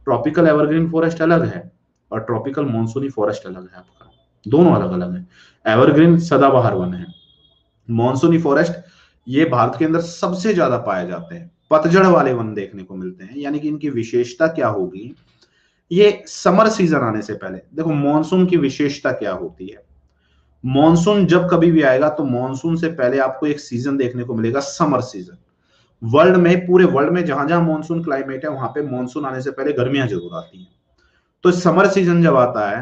ट्रॉपिकल एवरग्रीन फॉरेस्ट अलग है और ट्रॉपिकल मॉनसूनी फॉरेस्ट अलग है आपका, दोनों अलग अलग है। एवरग्रीन सदाबहार वन है, मॉनसूनी फॉरेस्ट ये भारत के अंदर सबसे ज्यादा पाए जाते हैं, पतझड़ वाले वन देखने को मिलते हैं। यानी कि इनकी विशेषता क्या होगी, ये समर सीजन आने से पहले, देखो मॉनसून की विशेषता क्या होती है, मॉनसून जब कभी भी आएगा तो मॉनसून से पहले आपको एक सीजन देखने को मिलेगा, समर सीजन। वर्ल्ड में, पूरे वर्ल्ड में जहां जहां मॉनसून क्लाइमेट है वहां पे मॉनसून आने से पहले गर्मियां जरूर आती हैं। तो समर सीजन जब आता है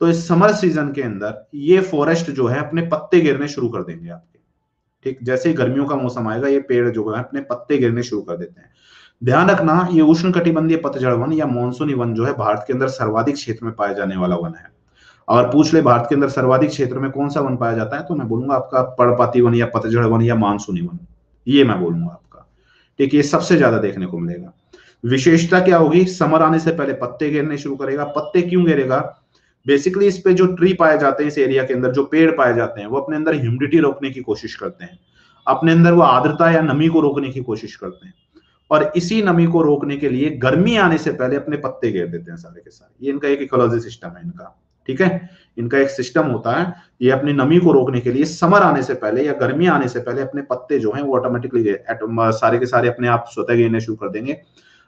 तो इस समर सीजन के अंदर ये फॉरेस्ट जो है अपने पत्ते गिरने शुरू कर देंगे आपके, ठीक। जैसे ही गर्मियों का मौसम आएगा ये पेड़ जो है अपने पत्ते गिरने शुरू कर देते हैं। ध्यान रखना, ये उष्ण कटिबंधीय पतझड़ वन या मॉनसूनी वन जो है भारत के अंदर सर्वाधिक क्षेत्र में पाए जाने वाला वन है। और पूछ ले भारत के अंदर सर्वाधिक क्षेत्र में कौन सा वन पाया जाता है, तो मैं बोलूंगा आपका पर्णपाती वन या पतझड़ वन या मानसूनी वन, ये मैं बोलूंगा आपका, ठीक। ये सबसे ज्यादा देखने को मिलेगा। विशेषता क्या होगी, समर आने से पहले पत्ते गिरने शुरू करेगा। पत्ते क्यों गिरेगा, बेसिकली इस पे जो ट्री पाए जाते हैं, इस एरिया के अंदर जो पेड़ पाए जाते हैं, वो अपने अंदर ह्यूमिडिटी रोकने की कोशिश करते हैं, अपने अंदर वो आर्द्रता या नमी को रोकने की कोशिश करते हैं, और इसी नमी को रोकने के लिए गर्मी आने से पहले अपने पत्ते गिर देते हैं सारे के सारे। ये इनका एक इकोलॉजी सिस्टम है इनका, ठीक है। इनका एक सिस्टम होता है, ये अपनी नमी को रोकने के लिए समर आने से पहले या गर्मी आने से पहले अपने पत्ते जो हैं वो ऑटोमेटिकली सारे के सारे अपने आप स्वतः गिरने शुरू कर देंगे।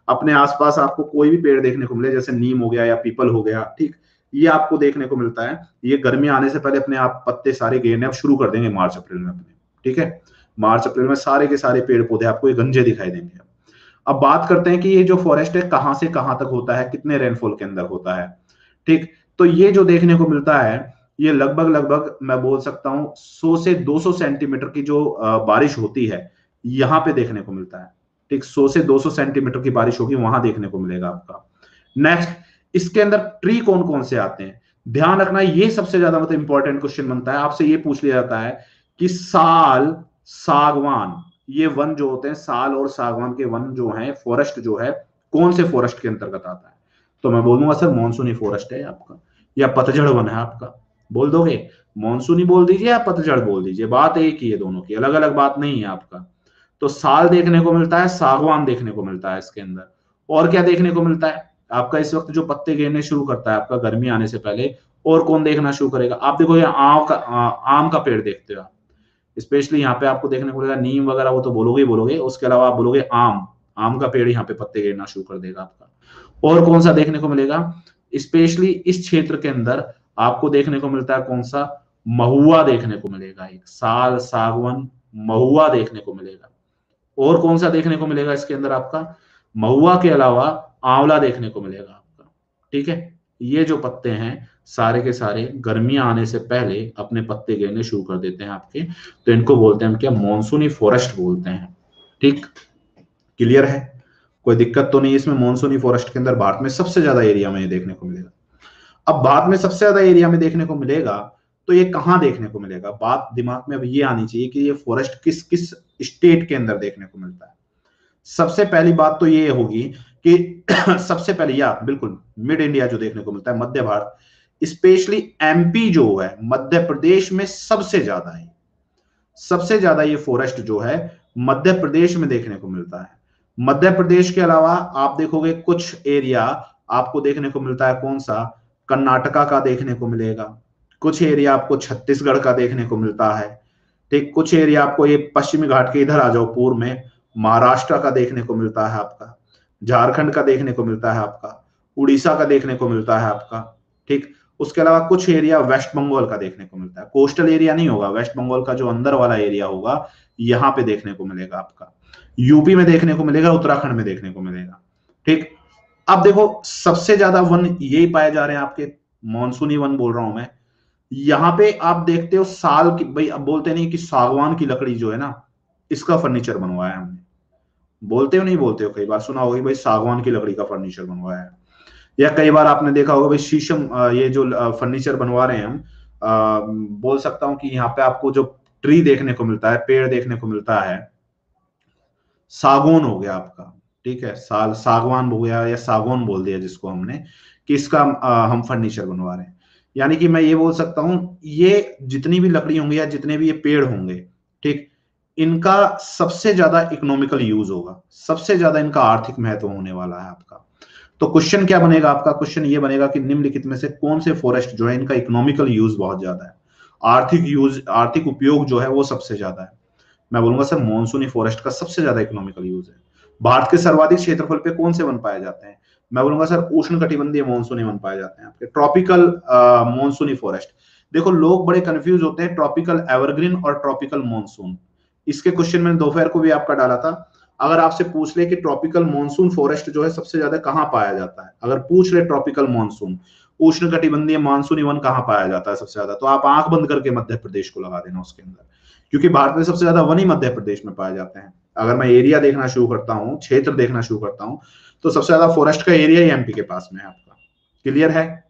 अपने आसपास आपको कोई भी पेड़ देखने को मिले, जैसे नीम हो गया या पीपल हो गया, ठीक, ये आपको देखने को मिलता है, ये गर्मी आने से पहले अपने आप पत्ते सारे गिरने शुरू कर देंगे मार्च अप्रैल में अपने, ठीक है, मार्च अप्रैल में सारे के सारे पेड़ पौधे आपको ये गंजे दिखाई देंगे। अब बात करते हैं कि ये जो फॉरेस्ट है कहां से कहां तक होता है, कितने रेनफॉल के अंदर होता है। ठीक, तो ये जो देखने को मिलता है ये लगभग लगभग मैं बोल सकता हूं 100 से 200 सेंटीमीटर की जो बारिश होती है यहां पे देखने को मिलता है। ठीक, 100 से 200 सेंटीमीटर की बारिश होगी वहां देखने को मिलेगा आपका। नेक्स्ट, इसके अंदर ट्री कौन कौन से आते हैं, ध्यान रखना ये सबसे ज्यादा मतलब इंपॉर्टेंट क्वेश्चन बनता है। आपसे ये पूछ लिया जाता है कि साल, सागवान, ये वन जो होते हैं साल और सागवान के वन जो हैं, फॉरेस्ट जो है कौन से फॉरेस्ट के अंतर्गत आता है, तो मैं बोलूंगा सर मॉनसूनी फॉरेस्ट है आपका, या पतझड़ वन है आपका। बोल दोगे, मॉनसूनी बोल दीजिए या पतझड़ बोल दीजिए, बात एक ही है, दोनों की अलग अलग बात नहीं है आपका। तो साल देखने को मिलता है, सागवान देखने को मिलता है इसके अंदर। और क्या देखने को मिलता है आपका, इस वक्त जो पत्ते गिरने शुरू करता है आपका गर्मी आने से पहले, और कौन देखना शुरू करेगा, आप देखो ये आम का पेड़ देखते हो आप, स्पेशली यहाँ पे आपको देखने को मिलेगा, नीम वगैरह वो तो बोलोगे ही बोलोगे, उसके अलावा आप बोलोगे आम, आम का पेड़ यहाँ पे पत्ते गिरना शुरू कर देगा आपका। और कौन सा देखने को मिलेगा, स्पेशली इस क्षेत्र के अंदर आपको देखने को मिलता है कौन सा, महुआ देखने को मिलेगा, एक साल, सागवन, महुआ देखने को मिलेगा। और कौन सा देखने को मिलेगा इसके अंदर आपका, महुआ के अलावा आंवला देखने को मिलेगा आपका। ठीक है, ये जो पत्ते हैं सारे के सारे गर्मियां आने से पहले अपने पत्ते गिरने शुरू कर देते हैं आपके, तो इनको बोलते हैं क्या, मॉनसूनी फॉरेस्ट बोलते हैं। ठीक, क्लियर है, कोई दिक्कत तो नहीं इसमें। मॉनसूनी फॉरेस्ट के अंदर भारत में सबसे ज्यादा एरिया में ये देखने को मिलेगा। अब भारत में सबसे ज्यादा एरिया में देखने को मिलेगा तो ये कहां देखने को मिलेगा, बात दिमाग में अब ये आनी चाहिए कि ये फॉरेस्ट किस किस स्टेट के अंदर देखने को मिलता है। सबसे पहली बात तो ये होगी कि सबसे पहले या बिल्कुल मिड इंडिया जो देखने को मिलता है, मध्य भारत, स्पेशली एमपी जो है, मध्य प्रदेश में सबसे ज्यादा है, सबसे ज्यादा ये फॉरेस्ट जो है मध्य प्रदेश में देखने को मिलता है। मध्य प्रदेश के अलावा आप देखोगे कुछ एरिया आपको देखने को मिलता है कौन सा, कर्नाटका का देखने को मिलेगा, कुछ एरिया आपको छत्तीसगढ़ का देखने को मिलता है। ठीक, कुछ एरिया आपको ये पश्चिमी घाट के इधर आ जाओ पूर्व में, महाराष्ट्र का देखने को मिलता है आपका, झारखंड का देखने को मिलता है आपका, उड़ीसा का देखने को मिलता है आपका। ठीक, उसके अलावा कुछ एरिया वेस्ट बंगाल का देखने को मिलता है, कोस्टल एरिया नहीं होगा, वेस्ट बंगाल का जो अंदर वाला एरिया होगा यहां पे देखने को मिलेगा आपका, यूपी में देखने को मिलेगा, उत्तराखंड में देखने को मिलेगा। ठीक, अब देखो सबसे ज्यादा वन यही पाए जा रहे हैं आपके, मॉनसूनी वन बोल रहा हूं मैं। यहां पे आप देखते हो साल की, भाई अब बोलते नहीं कि सागवान की लकड़ी जो है ना, इसका फर्नीचर बनवाया हमने, बोलते हो नहीं बोलते हो, कई बार सुना होगा भाई सागवान की लकड़ी का फर्नीचर बनवाया है। या कई बार आपने देखा होगा भाई शीशम, ये जो फर्नीचर बनवा रहे हैं हम, बोल सकता हूं कि यहाँ पे आपको जो ट्री देखने को मिलता है, पेड़ देखने को मिलता है, सागौन हो गया आपका। ठीक है, सागवान हो गया या सागौन बोल दिया जिसको हमने, कि इसका हम फर्नीचर बनवा रहे हैं। यानी कि मैं ये बोल सकता हूं ये जितनी भी लकड़ी होंगी या जितने भी ये पेड़ होंगे, ठीक, इनका सबसे ज्यादा इकोनॉमिकल यूज होगा, सबसे ज्यादा इनका आर्थिक महत्व होने वाला है आपका। तो क्वेश्चन क्या बनेगा आपका, क्वेश्चन ये बनेगा कि निम्नलिखित में से कौन से फॉरेस्ट जो है इनका इकोनॉमिकल यूज बहुत ज्यादा है, आर्थिक यूज, आर्थिक उपयोग जो है वो सबसे ज्यादा है। मैं बोलूंगा सर मॉनसूनी फॉरेस्ट का सबसे ज्यादा इकोनॉमिकल यूज है। भारत के सर्वाधिक क्षेत्रफल पे कौन से वन पाए जाते हैं, मैं बोलूंगा सर उष्ण कटिबंधीय मॉनसूनी वन पाए जाते हैं आपके, ट्रॉपिकल मॉनसूनी फॉरेस्ट। देखो लोग बड़े कंफ्यूज होते हैं ट्रॉपिकल एवरग्रीन और ट्रॉपिकल मॉनसून, इसके क्वेश्चन मैंने दोपहर को भी आपका डाला था। अगर आपसे पूछ ले कि ट्रॉपिकल मॉनसून फॉरेस्ट जो है सबसे ज्यादा कहां पाया जाता है, अगर पूछ ले ट्रॉपिकल मॉनसून, उष्ण कटिबंधीय मानसूनी वन कहां पाया जाता है सबसे ज्यादा, तो आप आंख बंद करके मध्य प्रदेश को लगा देना उसके अंदर, क्योंकि भारत में सबसे ज्यादा वन ही मध्य प्रदेश में पाए जाते हैं। अगर मैं एरिया देखना शुरू करता हूँ, क्षेत्र देखना शुरू करता हूँ, तो सबसे ज्यादा फॉरेस्ट का एरिया ही एमपी के पास में है आपका। क्लियर है,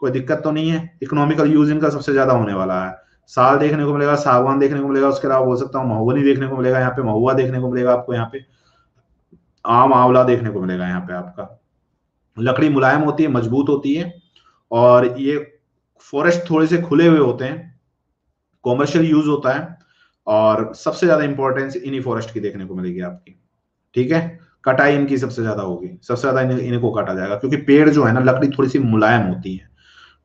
कोई दिक्कत तो नहीं है, इकोनॉमिकल यूज इनका सबसे ज्यादा होने वाला है। साल देखने को मिलेगा, सागवान देखने को मिलेगा, उसके अलावा बोल सकता हूँ महुवनी देखने को मिलेगा, यहाँ पे महुआ देखने को मिलेगा आपको, यहाँ पे आम, आंवला देखने को मिलेगा। यहाँ पे आपका लकड़ी मुलायम होती है, मजबूत होती है, और ये फॉरेस्ट थोड़े से खुले हुए होते हैं, कॉमर्शियल यूज होता है, और सबसे ज्यादा इंपॉर्टेंस इन्हीं फॉरेस्ट की देखने को मिलेगी आपकी। ठीक है, कटाई इनकी सबसे ज्यादा होगी, सबसे ज्यादा इनको काटा जाएगा, क्योंकि पेड़ जो है ना, लकड़ी थोड़ी सी मुलायम होती है।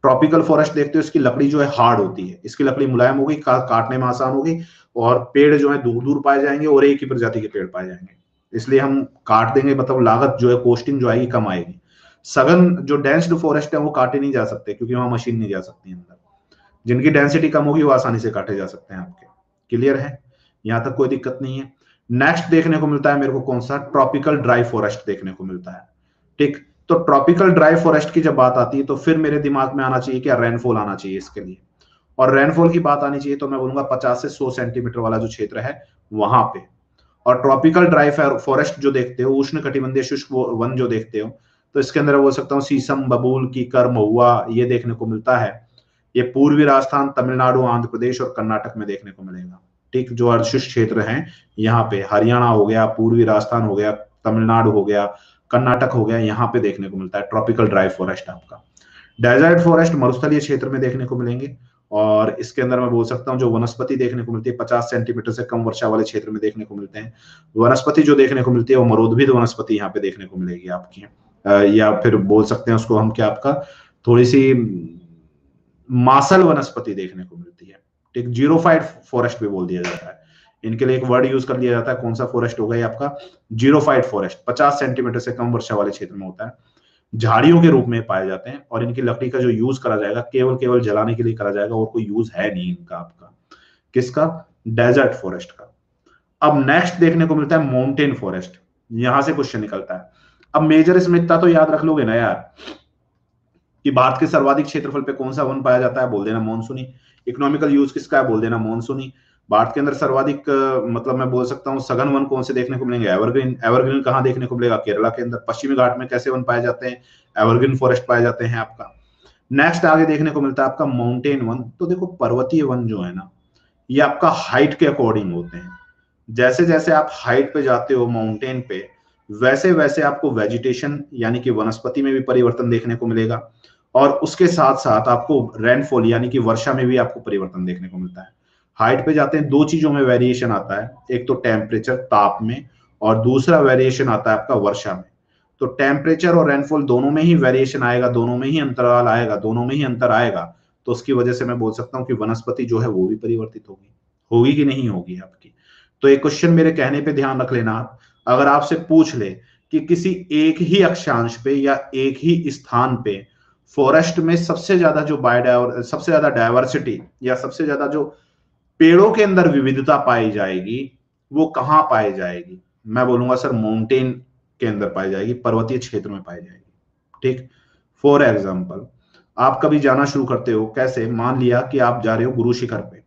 ट्रॉपिकल फॉरेस्ट देखते हो इसकी लकड़ी जो है हार्ड होती है, इसकी लकड़ी मुलायम होगी, काटने में आसान होगी, और पेड़ जो है दूर दूर पाए जाएंगे और एक ही प्रजाति के पेड़ पाए जाएंगे, इसलिए हम काट देंगे, मतलब लागत जो है, कॉस्टिंग जो आएगी कम आएगी। सघन जो डेंस्ड फॉरेस्ट है वो काटे नहीं जा सकते, क्योंकि वहां मशीन नहीं जा सकती अंदर, जिनकी डेंसिटी कम होगी वो आसानी से काटे जा सकते हैं आपके। क्लियर है, यहां तक कोई दिक्कत नहीं है। नेक्स्ट देखने को मिलता है मेरे को कौन सा, ट्रॉपिकल ड्राई फॉरेस्ट देखने को मिलता है। ठीक, तो ट्रॉपिकल ड्राई फॉरेस्ट की जब बात आती है तो फिर मेरे दिमाग में आना चाहिए क्या, रेनफॉल आना चाहिए इसके लिए। और रेनफॉल की बात आनी चाहिए तो मैं बोलूंगा 50 से 100 सेंटीमीटर वाला जो क्षेत्र है वहां पे। और ट्रॉपिकल ड्राई फॉरेस्ट जो देखते हो, उष्ण कटिबंधीय शुष्क वन जो देखते हो, तो इसके अंदर बोल सकता हूँ शीशम, बबूल, कीकर, महुआ ये देखने को मिलता है। ये पूर्वी राजस्थान, तमिलनाडु, आंध्र प्रदेश और कर्नाटक में देखने को मिलेगा। ठीक, जो अर्धशुष्क क्षेत्र हैं यहाँ पे, हरियाणा हो गया, पूर्वी राजस्थान हो गया, तमिलनाडु हो गया, कर्नाटक हो गया, यहाँ पे देखने को मिलता है ट्रॉपिकल ड्राई फॉरेस्ट आपका। डेजर्ट फॉरेस्ट मरुस्थलीय क्षेत्र में देखने को मिलेंगे। और इसके अंदर मैं बोल सकता हूँ जो वनस्पति देखने को मिलती है 50 सेंटीमीटर से कम वर्षा वाले क्षेत्र में देखने को मिलते हैं। वनस्पति जो देखने को मिलती है वो मरोद्भिद वनस्पति यहाँ पे देखने को मिलेगी आपकी, या फिर बोल सकते हैं उसको हम क्या, आपका थोड़ी सी मासल वनस्पति देखने को मिलती है। ठीक, जीरोफाइट फॉरेस्ट भी बोल दिया जाता है, इनके लिए एक वर्ड यूज कर लिया जाता है। कौन सा फॉरेस्ट होगा ये आपका, जीरोफाइट फॉरेस्ट। 50 सेंटीमीटर से कम वर्षा वाले क्षेत्र में होता है, झाड़ियों के रूप में पाए जाते हैं और इनकी लकड़ी का जो यूज करा जाएगा केवल जलाने के लिए करा जाएगा और कोई यूज है नहीं इनका आपका। किसका, डेजर्ट फॉरेस्ट का। अब नेक्स्ट देखने को मिलता है माउंटेन फॉरेस्ट, यहां से क्वेश्चन निकलता है। अब मेजर इसमें इतना तो याद रख लोगे ना यार कि भारत के सर्वाधिक क्षेत्रफल पे कौन सा वन पाया जाता है, बोल देना मानसूनी। इकोनॉमिकल यूज किसका है, बोल देना मानसूनी। भारत के अंदर सर्वाधिक मतलब मैं बोल सकता हूँ सघन वन कौन से देखने को मिलेंगे, एवरग्रीन। एवरग्रीन कहाँ देखने को मिलेगा, केरला के अंदर। पश्चिमी घाट में कैसे वन पाए जाते हैं, एवरग्रीन फॉरेस्ट पाए जाते हैं आपका। नेक्स्ट आगे देखने को मिलता है आपका माउंटेन वन। तो देखो पर्वतीय वन जो है ना, ये आपका हाइट के अकॉर्डिंग होते हैं। जैसे जैसे आप हाइट पे जाते हो माउंटेन पे, वैसे वैसे आपको वेजिटेशन यानी कि वनस्पति में भी परिवर्तन देखने को मिलेगा। और उसके साथ साथ आपको रेनफॉल यानी कि वर्षा में भी आपको परिवर्तन देखने को मिलता है। हाइट पे जाते हैं, दो चीजों में वेरिएशन आता है, एक तो टेम्परेचर ताप में, और दूसरा वेरिएशन आता है आपका वर्षा में। तो टेम्परेचर और रेनफॉल दोनों में ही वेरिएशन आएगा, दोनों में ही अंतराल आएगा, दोनों में ही अंतर आएगा। तो उसकी वजह से मैं बोल सकता हूँ कि वनस्पति जो है वो भी परिवर्तित होगी। होगी कि नहीं होगी आपकी। तो एक क्वेश्चन मेरे कहने पे ध्यान रख लेना, अगर आपसे पूछ ले कि किसी एक ही अक्षांश पे या एक ही स्थान पे फॉरेस्ट में सबसे ज्यादा जो सबसे ज्यादा डायवर्सिटी या सबसे ज्यादा जो पेड़ों के अंदर विविधता पाई जाएगी वो कहां पाई जाएगी, मैं बोलूंगा सर माउंटेन के अंदर पाई जाएगी, पर्वतीय क्षेत्र में पाई जाएगी। ठीक, फॉर एग्जाम्पल आप कभी जाना शुरू करते हो, कैसे, मान लिया कि आप जा रहे हो गुरु शिखर पे।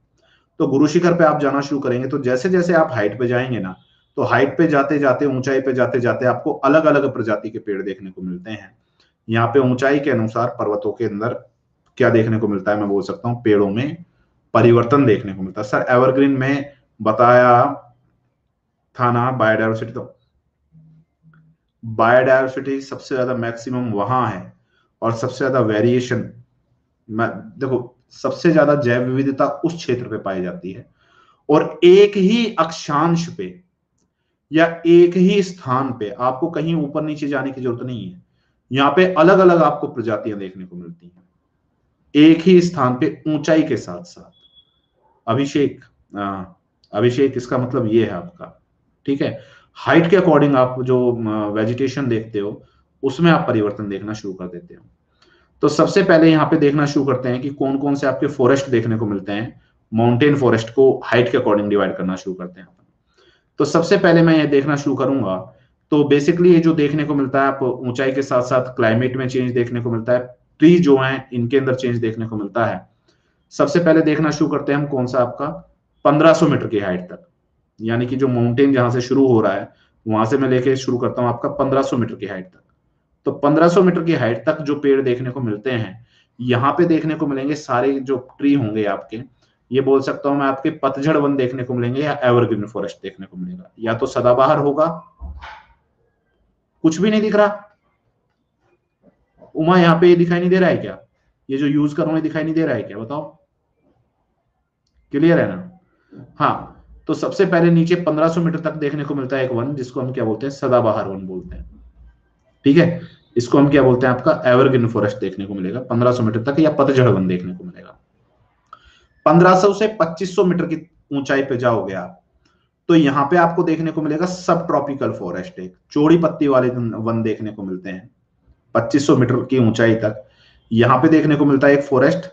तो गुरु शिखर पे आप जाना शुरू करेंगे तो जैसे जैसे आप हाइट पे जाएंगे ना, तो हाइट पे जाते जाते, ऊंचाई पे जाते जाते आपको अलग अलग प्रजाति के पेड़ देखने को मिलते हैं। यहाँ पे ऊंचाई के अनुसार पर्वतों के अंदर क्या देखने को मिलता है, मैं बोल सकता हूँ पेड़ों में परिवर्तन देखने को मिलता है। सर एवरग्रीन में बताया था ना बायोडायवर्सिटी, तो बायोडायवर्सिटी सबसे ज्यादा मैक्सिमम वहां है और सबसे ज्यादा वेरिएशन, देखो सबसे ज्यादा जैव विविधता उस क्षेत्र पे पाई जाती है। और एक ही अक्षांश पे या एक ही स्थान पे आपको कहीं ऊपर नीचे जाने की जरूरत नहीं है, यहाँ पे अलग अलग आपको प्रजातियां देखने को मिलती हैं एक ही स्थान पे ऊंचाई के साथ साथ। अभिषेक, अभिषेक इसका मतलब ये है आपका, ठीक है। हाइट के अकॉर्डिंग आप जो वेजिटेशन देखते हो उसमें आप परिवर्तन देखना शुरू कर देते हो। तो सबसे पहले यहाँ पे देखना शुरू करते हैं कि कौन कौन से आपके फॉरेस्ट देखने को मिलते हैं। माउंटेन फॉरेस्ट को हाइट के अकॉर्डिंग डिवाइड करना शुरू करते हैं। तो सबसे पहले मैं ये देखना शुरू करूंगा, तो बेसिकली ये जो देखने को मिलता है आप ऊंचाई के साथ साथ क्लाइमेट में चेंज देखने को मिलता है, ट्री जो है इनके अंदर चेंज देखने को मिलता है। सबसे पहले देखना शुरू करते हैं हम कौन सा, आपका 1500 मीटर की हाइट तक, यानी कि जो माउंटेन जहां से शुरू हो रहा है वहां से मैं लेके शुरू करता हूं आपका 1500 मीटर की हाइट तक। तो 1500 मीटर की हाइट तक जो पेड़ देखने को मिलते हैं, यहाँ पे देखने को मिलेंगे सारे जो ट्री होंगे आपके, ये बोल सकता हूं मैं आपके पतझड़ वन देखने को मिलेंगे या एवरग्रीन फॉरेस्ट देखने को मिलेगा। या तो सदाबहार होगा, कुछ भी नहीं दिख रहा उमा, यहाँ पे ये दिखाई नहीं दे रहा है क्या, ये जो यूज कर रहा हूं दिखाई नहीं दे रहा है क्या, बताओ, क्लियर है ना। हाँ, तो सबसे पहले नीचे 1500 मीटर तक देखने को मिलता है एक वन जिसको हम क्या बोलते हैं, सदाबहार वन बोलते हैं। ठीक है, इसको हम क्या बोलते हैं, आपका एवरग्रीन फॉरेस्ट देखने को मिलेगा 1500 मीटर तक, या पतझड़ वन देखने को मिलेगा। 1500 से 2500 मीटर की ऊंचाई पे जाओगे आप, तो यहां पे आपको देखने को मिलेगा सब ट्रॉपिकल फॉरेस्ट, एक चौड़ी पत्ती वाले वन देखने को मिलते हैं 2500 मीटर की ऊंचाई तक। यहां पे देखने को मिलता है एक फॉरेस्ट,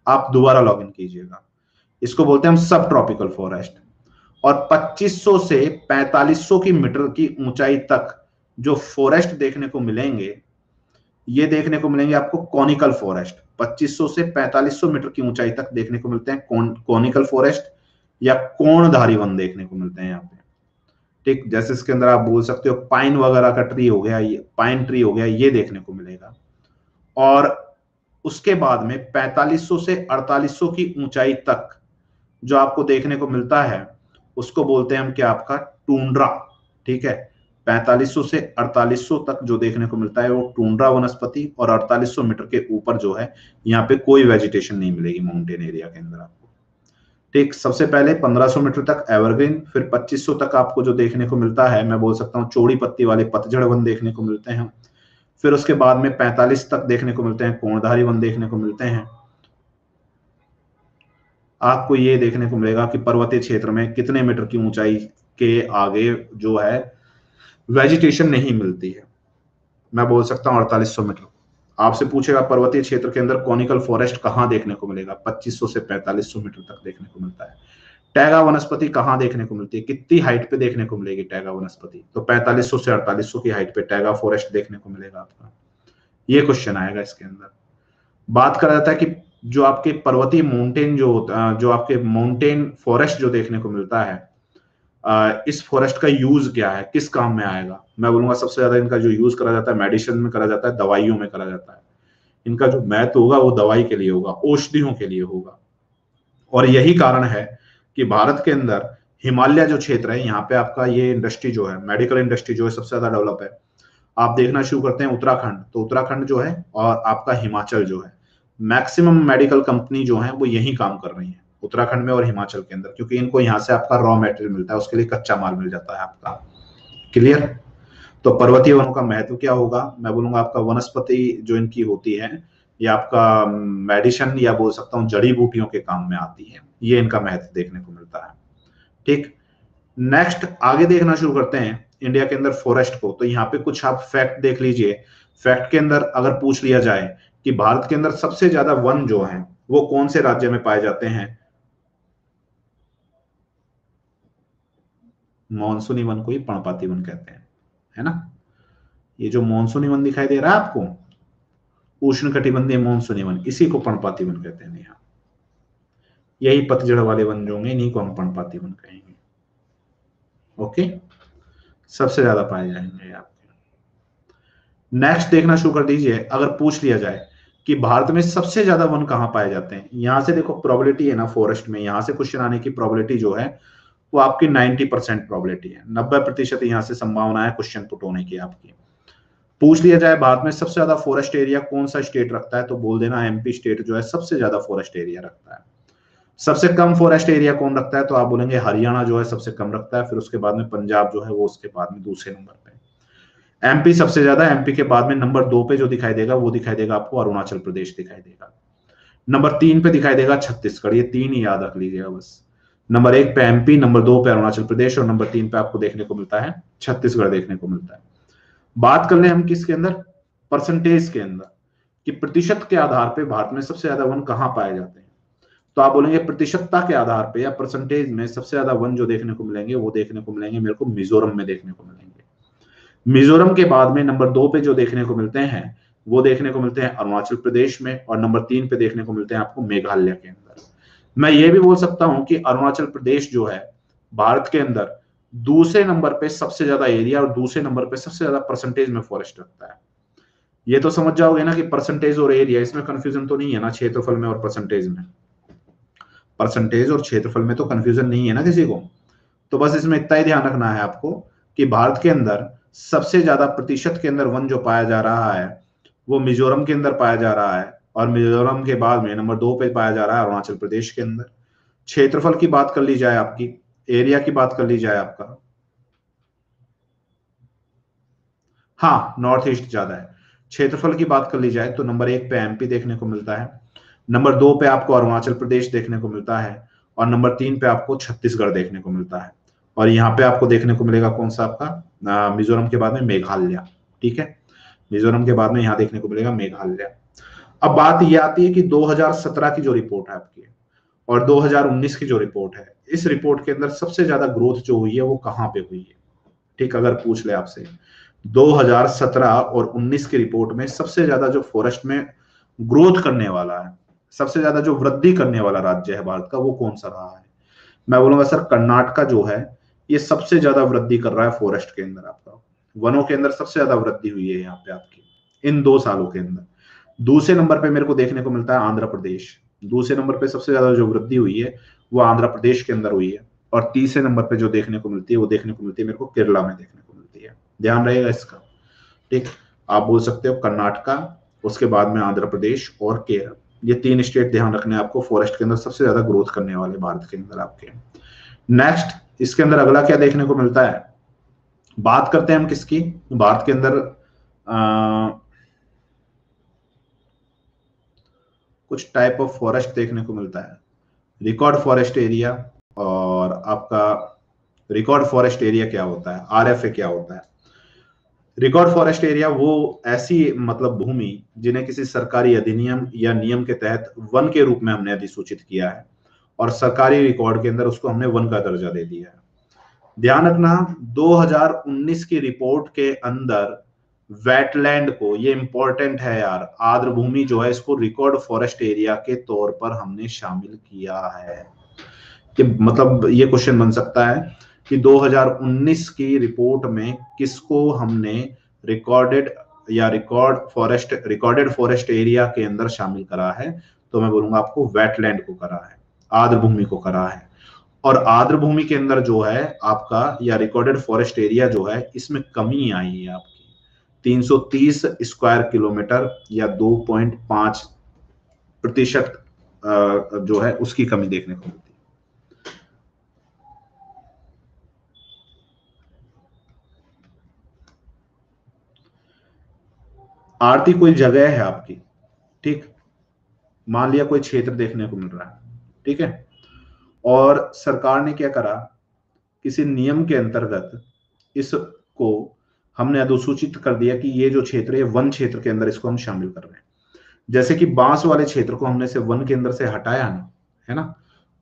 आप दोबारा लॉग इन कीजिएगा, इसको बोलते हैं हम सब ट्रॉपिकल फॉरेस्ट। और 2500 से 4500 की मीटर की ऊंचाई तक जो फॉरेस्ट देखने को मिलेंगे, ये देखने को मिलेंगे आपको कॉनिकल फॉरेस्ट। 2500 से 4500 मीटर की ऊंचाई तक देखने को मिलते हैं कॉनिकल फॉरेस्ट या कोणधारी वन देखने को मिलते हैं यहाँ पे। ठीक, जैसे इसके अंदर आप बोल सकते हो पाइन वगैरह का ट्री हो गया, ये पाइन ट्री हो गया, ये देखने को मिलेगा। और उसके बाद में 4500 से 4800 की ऊंचाई तक जो आपको देखने को मिलता है उसको बोलते हैं हम क्या, आपका टूंड्रा। ठीक है, 4500 से 4800 तक जो देखने को मिलता है वो टूंड्रा वनस्पति, और 4800 मीटर के ऊपर जो है यहाँ पे कोई वेजिटेशन नहीं मिलेगी माउंटेन एरिया के अंदर आपको। ठीक, सबसे पहले 1500 मीटर तक एवरग्रीन, फिर 2500 तक आपको जो देखने को मिलता है, मैं बोल सकता हूँ चौड़ी पत्ती वाले पतझड़ वन देखने को मिलते हैं। फिर उसके बाद में 45 तक देखने को मिलते हैं कोणधारी वन देखने को मिलते हैं। आपको ये देखने को मिलेगा कि पर्वतीय क्षेत्र में कितने मीटर की ऊंचाई के आगे जो है वेजिटेशन नहीं मिलती है, मैं बोल सकता हूँ 4800 मीटर। आपसे पूछेगा पर्वतीय क्षेत्र के अंदर कॉनिकल फॉरेस्ट कहाँ देखने को मिलेगा, 2500 से 4500 मीटर तक देखने को मिलता है। टैगा वनस्पति कहाँ देखने को मिलती है, कितनी हाइट पे देखने को मिलेगी टैगा वनस्पति, तो 4500 से 4800 की हाइट पे टैगा फॉरेस्ट देखने को मिलेगा आपका। ये क्वेश्चन आएगा इसके अंदर। बात करा जाता है कि जो आपके पर्वतीय माउंटेन जो आपके माउंटेन फॉरेस्ट जो देखने को मिलता है, इस फॉरेस्ट का यूज क्या है, किस काम में आएगा। मैं बोलूंगा सबसे ज्यादा इनका जो यूज करा जाता है मेडिसिन में करा जाता है, दवाइयों में करा जाता है। इनका जो महत्व होगा वो दवाई के लिए होगा, औषधियों के लिए होगा। और यही कारण है कि भारत के अंदर हिमालय जो क्षेत्र है, यहाँ पे आपका ये इंडस्ट्री जो है, मेडिकल इंडस्ट्री जो है सबसे ज्यादा डेवलप है। आप देखना शुरू करते हैं उत्तराखंड, तो उत्तराखंड जो है और आपका हिमाचल जो है, मैक्सिमम मेडिकल कंपनी जो है वो यही काम कर रही है उत्तराखंड में और हिमाचल के अंदर, क्योंकि इनको यहाँ से आपका रॉ मटेरियल मिलता है, उसके लिए कच्चा माल मिल जाता है आपका। क्लियर। तो पर्वतीय वनों का महत्व क्या होगा, मैं बोलूंगा आपका वनस्पति जो इनकी होती है ये आपका मेडिसिन या बोल सकता हूँ जड़ी बूटियों के काम में आती है, ये इनका महत्व देखने को मिलता है। ठीक, नेक्स्ट आगे देखना शुरू करते हैं इंडिया के अंदर फॉरेस्ट को। तो यहाँ पे कुछ आप फैक्ट देख लीजिए। फैक्ट के अंदर अगर पूछ लिया जाए कि भारत के अंदर सबसे ज्यादा वन जो है वो कौन से राज्य में पाए जाते हैं, मॉनसूनी वन को ही पर्णपाती वन कहते हैं, है ना। ये जो मॉनसूनी वन दिखाई दे रहा है आपको, उष्ण कटिबंधीय मॉनसूनी वन, इसी को पर्णपाती वन कहते हैं। यहाँ यही पतझड़ वाले वन जो होंगे इन्हीं को हम पर्णपाती वन कहेंगे। ओके, सबसे ज्यादा पाए जाएंगे आपके। नेक्स्ट देखना शुरू कर दीजिए। अगर पूछ लिया जाए कि भारत में सबसे ज्यादा वन कहां पाए जाते हैं, यहां से देखो प्रोबेबिलिटी है ना फॉरेस्ट में, यहां से क्वेश्चन आने की प्रोबेबिलिटी जो है वो आपकी 90% प्रोबेबिलिटी है, 90% यहां से संभावना है क्वेश्चन पुट होने की आपकी। पूछ लिया जाए भारत में सबसे ज्यादा फॉरेस्ट एरिया कौन सा स्टेट रखता है, तो बोल देना एमपी स्टेट जो है सबसे ज्यादा फॉरेस्ट एरिया रखता है। सबसे कम फॉरेस्ट एरिया कौन रखता है, तो आप बोलेंगे हरियाणा जो है सबसे कम रखता है, फिर उसके बाद में पंजाब जो है वो उसके बाद में दूसरे नंबर पे। एमपी सबसे ज्यादा, एमपी के बाद में नंबर 2 पे जो दिखाई देगा वो दिखाई देगा आपको अरुणाचल प्रदेश दिखाई देगा। नंबर 3 पे दिखाई देगा छत्तीसगढ़, ये 3 ही याद रख लीजिएगा बस। नंबर 1 पे एमपी, नंबर 2 पे अरुणाचल प्रदेश और नंबर 3 पे आपको देखने को मिलता है छत्तीसगढ़ देखने को मिलता है। बात कर ले हम किसके अंदर, परसेंटेज के अंदर, कि प्रतिशत के आधार पे भारत में सबसे ज्यादा वन कहां पाए जाते हैं, तो आप बोलेंगे प्रतिशतता के आधार पे या परसेंटेज में सबसे ज्यादा वन जो देखने को मिलेंगे वो देखने को मिलेंगे मेरे को मिजोरम में देखने को मिलेंगे। मिजोरम के बाद में नंबर 2 पे जो देखने को मिलते हैं वो देखने को मिलते हैं अरुणाचल प्रदेश में, और नंबर 3 पे देखने को मिलते हैं आपको मेघालय के अंदर। मैं ये भी बोल सकता हूं कि अरुणाचल प्रदेश जो है भारत के अंदर दूसरे नंबर पे सबसे ज्यादा एरिया और दूसरे नंबर पे सबसे ज्यादा परसेंटेज में फॉरेस्ट रखता है। ये तो समझ जाओगे ना कि परसेंटेज और एरिया, इसमें कंफ्यूजन तो नहीं है ना क्षेत्रफल में और परसेंटेज में। परसेंटेज और क्षेत्रफल में तो कंफ्यूजन नहीं है ना किसी को। तो बस इसमें इतना ही ध्यान रखना है आपको कि भारत के अंदर सबसे ज्यादा प्रतिशत के अंदर वन जो पाया जा रहा है वो मिजोरम के अंदर पाया जा रहा है, और मिजोरम के बाद में नंबर 2 पे पाया जा रहा है अरुणाचल प्रदेश के अंदर। क्षेत्रफल की बात कर ली जाए, आपकी एरिया की बात कर ली जाए आपका, हाँ नॉर्थ ईस्ट ज्यादा है। क्षेत्रफल की बात कर ली जाए तो नंबर 1 पे एमपी देखने को मिलता है, नंबर 2 पे आपको अरुणाचल प्रदेश देखने को मिलता है, और नंबर 3 पे आपको छत्तीसगढ़ देखने को मिलता है। और यहाँ पे आपको देखने को मिलेगा कौन सा आपका, मिजोरम के बाद में मेघालय। ठीक है, मिजोरम के बाद में यहाँ देखने को मिलेगा मेघालय। अब बात ये आती है कि 2017 की जो रिपोर्ट है आपकी, और 2019 की जो रिपोर्ट है, इस रिपोर्ट के अंदर सबसे ज्यादा ग्रोथ जो हुई है वो कहाँ पे हुई है? ठीक, अगर पूछ ले आपसे 2017 और 19 की रिपोर्ट में सबसे ज्यादा जो फॉरेस्ट में ग्रोथ करने वाला है, सबसे ज्यादा जो वृद्धि करने वाला राज्य है भारत का, वो कौन सा रहा है? मैं बोलूंगा सर कर्नाटका जो है ये सबसे ज्यादा वृद्धि कर रहा है फॉरेस्ट के अंदर। आपका वनों के अंदर सबसे ज्यादा वृद्धि हुई है यहाँ पे आपकी इन 2 सालों के अंदर। दूसरे नंबर पे मेरे को देखने को मिलता है आंध्र प्रदेश। दूसरे नंबर पे सबसे ज्यादा जो वृद्धि हुई है वो आंध्र प्रदेश के अंदर हुई है। और तीसरे नंबर पे जो देखने को मिलती है वो देखने को मिलती है मेरे को केरला में देखने को मिलती है। ध्यान रहेगा इसका। ठीक, आप बोल सकते हो कर्नाटका, उसके बाद में आंध्र प्रदेश और केरल, ये 3 स्टेट ध्यान रखने आपको फॉरेस्ट के अंदर सबसे ज्यादा ग्रोथ करने वाले भारत के अंदर आपके। नेक्स्ट इसके अंदर अगला क्या देखने को मिलता है? बात करते हैं हम किसकी भारत के अंदर कुछ टाइप ऑफ फॉरेस्ट देखने को मिलता है, रिकॉर्ड फॉरेस्ट एरिया। और आपका रिकॉर्ड फॉरेस्ट एरिया क्या होता है, आरएफए क्या होता है? रिकॉर्ड फॉरेस्ट एरिया वो ऐसी मतलब भूमि जिन्हें किसी सरकारी अधिनियम या नियम के तहत वन के रूप में हमने अधिसूचित किया है और सरकारी रिकॉर्ड के अंदर उसको हमने वन का दर्जा दे दिया है। ध्यान रखना 2019 की रिपोर्ट के अंदर वेटलैंड को, ये इंपॉर्टेंट है यार, आर्द्र भूमि जो है इसको रिकॉर्ड फॉरेस्ट एरिया के तौर पर हमने शामिल किया है। कि मतलब ये क्वेश्चन बन सकता है कि 2019 की रिपोर्ट में किसको हमने रिकॉर्डेड या रिकॉर्डेड फॉरेस्ट एरिया के अंदर शामिल करा है? तो मैं बोलूंगा आपको वेटलैंड को करा है, आर्द्र भूमि को करा है। और आर्द्र भूमि के अंदर जो है आपका या रिकॉर्डेड फॉरेस्ट एरिया जो है इसमें कमी आई है आपकी 330 स्क्वायर किलोमीटर या 2.5% जो है उसकी कमी देखने को मिलती है। आरती कोई जगह है आपकी, ठीक, मान लिया कोई क्षेत्र देखने को मिल रहा है, ठीक है, और सरकार ने क्या करा, किसी नियम के अंतर्गत इसको हमने अधिसूचित कर दिया कि ये जो क्षेत्र है वन क्षेत्र के अंदर इसको हम शामिल कर रहे हैं। जैसे कि बांस वाले क्षेत्र को हमने से वन के अंदर से हटाया ना, है ना,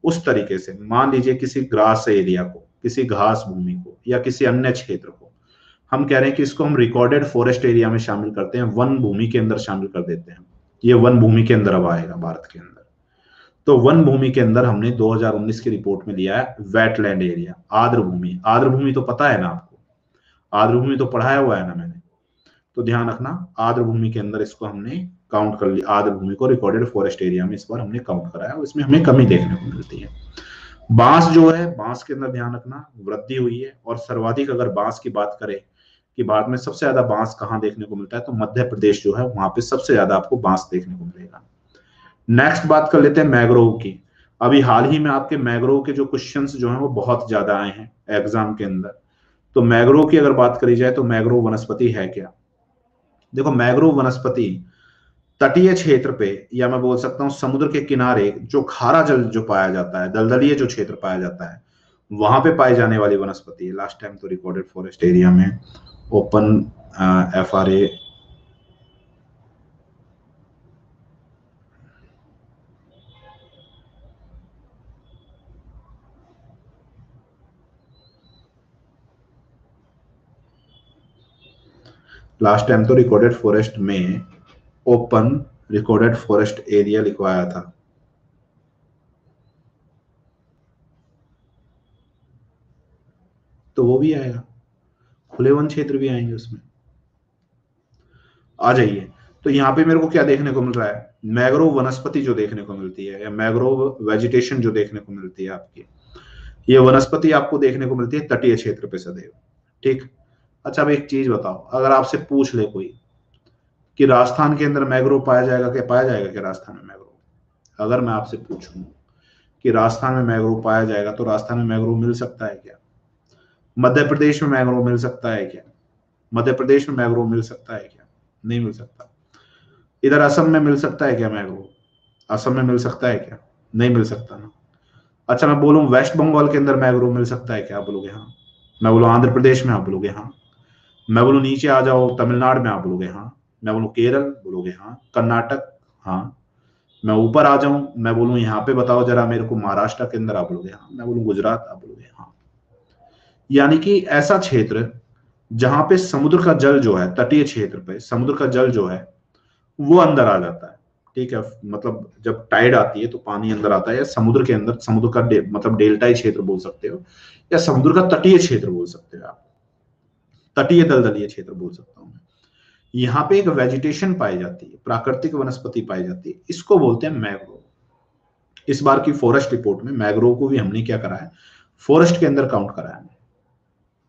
उस तरीके से मान लीजिए किसी ग्रास एरिया को, किसी घास भूमि को या किसी अन्य क्षेत्र को हम कह रहे हैं कि इसको हम रिकॉर्डेड फॉरेस्ट एरिया में शामिल करते हैं, वन भूमि के अंदर शामिल कर देते हैं। ये वन भूमि के अंदर अब आएगा भारत के अंदर। तो वन भूमि के अंदर हमने 2019 की रिपोर्ट में लिया है वेटलैंड एरिया, आर्द्र भूमि। आर्द्र भूमि तो पता है ना आपको, आर्द्र भूमि तो पढ़ाया हुआ है ना मैंने। तो ध्यान रखना आर्द्र भूमि के अंदर इसको हमने काउंट कर लिया, आर्द्र भूमि को रिकॉर्डेड फॉरेस्ट एरिया में इस बार हमने काउंट कराया और इसमें हमें कमी देखने को मिलती है। बांस जो है, बांस के अंदर ध्यान रखना वृद्धि हुई है। और सर्वाधिक अगर बांस की बात करें कि भारत में सबसे ज्यादा बांस कहाँ देखने को मिलता है, तो मध्य प्रदेश जो है वहां पे सबसे ज्यादा आपको बांस देखने को मिलेगा। नेक्स्ट बात कर लेते हैं मैग्रोव की। अभी हाल ही में आपके मैग्रोव के जो क्वेश्चंस जो हैं वो बहुत ज्यादा आए हैं एग्जाम के अंदर। तो मैग्रोव की अगर बात करी जाए तो मैग्रोव वनस्पति है क्या? देखो मैग्रोव वनस्पति तटीय क्षेत्र पे या मैं बोल सकता हूँ समुद्र के किनारे जो खारा जल जो पाया जाता है, दलदलीय जो क्षेत्र पाया जाता है, वहां पे पाई जाने वाली वनस्पति है। लास्ट टाइम तो रिकॉर्डेड फॉरेस्ट एरिया में ओपन FRA लास्ट टाइम तो रिकॉर्डेड फॉरेस्ट में ओपन रिकॉर्डेड फॉरेस्ट एरिया लिखवाया था। तो वो भी आएगा, खुले वन क्षेत्र भी आएंगे उसमें। आ जाइए, तो यहाँ पे मेरे को क्या देखने को मिल रहा है, मैग्रोव वनस्पति जो देखने को मिलती है या मैग्रोव वेजिटेशन जो देखने को मिलती है आपकी, ये वनस्पति आपको देखने को मिलती है तटीय क्षेत्र पे सदैव। ठीक, अच्छा अब एक चीज बताओ, अगर आपसे पूछ ले कोई कि राजस्थान के अंदर मैग्रोव पाया जाएगा क्या, पाया जाएगा क्या राजस्थान में मैग्रोव? अगर मैं आपसे पूछूं कि राजस्थान में मैग्रोव पाया जाएगा तो राजस्थान में मैग्रोव मिल सकता है क्या? मध्य प्रदेश में मैग्रोव मिल सकता है क्या? मध्य प्रदेश में मैग्रोव मिल सकता है क्या? नहीं मिल सकता। इधर असम में मिल सकता है क्या मैग्रोव? असम में मिल सकता है क्या? नहीं मिल सकता ना। अच्छा मैं बोलूं वेस्ट बंगाल के अंदर मैग्रोव मिल सकता है क्या? आप बोलोगे हाँ। मैं बोलूं आंध्र प्रदेश में, आप बोलोगे हाँ। मैं बोलूं नीचे आ जाओ तमिलनाडु में, आप बोलोगे हाँ। मैं बोलूं केरल, बोलोगे हाँ। कर्नाटक, हाँ। मैं ऊपर आ जाऊं, मैं बोलूं यहाँ पे बताओ जरा मेरे को महाराष्ट्र के अंदर, आप बोलोगे हाँ, मैं बोलूं गुजरात, आप बोलोगे हाँ। यानी कि ऐसा क्षेत्र जहां पे समुद्र का जल जो है, तटीय क्षेत्र पे समुद्र का जल जो है वो अंदर आ जाता है। ठीक है, मतलब जब टाइड आती है तो पानी अंदर आता है, या समुद्र के अंदर, समुद्र का मतलब डेल्टाई क्षेत्र बोल सकते हो, या समुद्र का तटीय क्षेत्र बोल सकते हो आप, तटीय दलदलीय क्षेत्र बोल सकता हूं। यहाँ पे एक वेजिटेशन पाई जाती है, प्राकृतिक वनस्पति पाई जाती है, इसको बोलते हैं मैंग्रोव। इस बार की फॉरेस्ट रिपोर्ट में मैंग्रोव को भी हमने क्या करा है, फॉरेस्ट के अंदर काउंट करा है।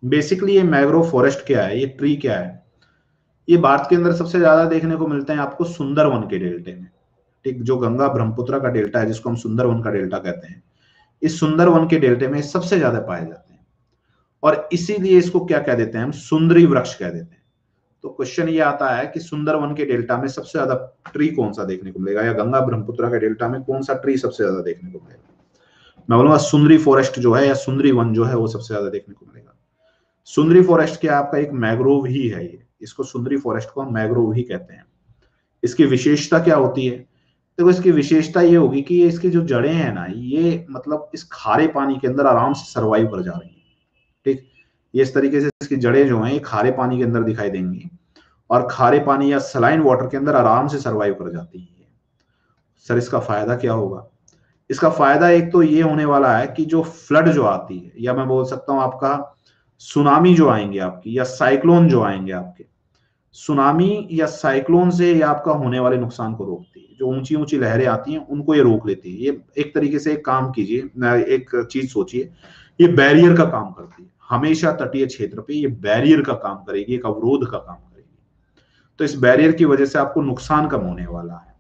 बेसिकली ये मैंग्रोव फॉरेस्ट क्या है, ये ट्री क्या है, ये भारत के अंदर सबसे ज्यादा देखने को मिलते हैं आपको सुंदरवन के डेल्टे में। ठीक, जो गंगा ब्रह्मपुत्र का डेल्टा है जिसको हम सुंदरवन का डेल्टा कहते हैं, इस सुंदरवन के डेल्टे में सबसे ज्यादा पाए जाते हैं, और इसीलिए इसको क्या कह देते हैं हम, सुंदरी वृक्ष कह देते हैं। तो क्वेश्चन ये आता है कि सुंदरवन के डेल्टा में सबसे ज्यादा ट्री कौन सा देखने को मिलेगा, या गंगा ब्रह्मपुत्र के डेल्टा में कौन सा ट्री सबसे ज्यादा देखने को मिलेगा। मैं बोलूंगा सुंदरी फॉरेस्ट जो है, या सुंदरी वन जो है, वो सबसे ज्यादा देखने को मिलेगा। सुंदरी फॉरेस्ट क्या आपका एक मैंग्रोव ही है, ये इसको सुंदरी फॉरेस्ट को हम मैंग्रोव ही कहते हैं। इसकी विशेषता क्या होती है, देखो इसकी विशेषता ये होगी कि ये इसकी जो जड़ें हैं ना, ये मतलब इस खारे पानी के अंदर आराम से सरवाइव कर जा रही हैं। ठीक, ये इस तरीके से इसकी जड़ें जो हैं ये खारे पानी के अंदर दिखाई देंगी, और खारे पानी या सलाइन वाटर के अंदर आराम से सरवाइव कर जाती है। सर इसका फायदा क्या होगा, इसका फायदा एक तो ये होने वाला है कि जो फ्लड जो आती है, या मैं बोल सकता हूं आपका सुनामी जो आएंगे आपकी, या साइक्लोन जो आएंगे आपके, सुनामी या साइक्लोन से ये आपका होने वाले नुकसान को रोकती है। जो ऊंची ऊंची लहरें आती हैं उनको ये रोक लेती है। ये एक तरीके से एक काम कीजिए, एक चीज सोचिए, ये बैरियर का काम करती है। हमेशा तटीय क्षेत्र पे ये बैरियर का काम करेगी, एक अवरोध का काम करेगी। तो इस बैरियर की वजह से आपको नुकसान कम होने वाला है।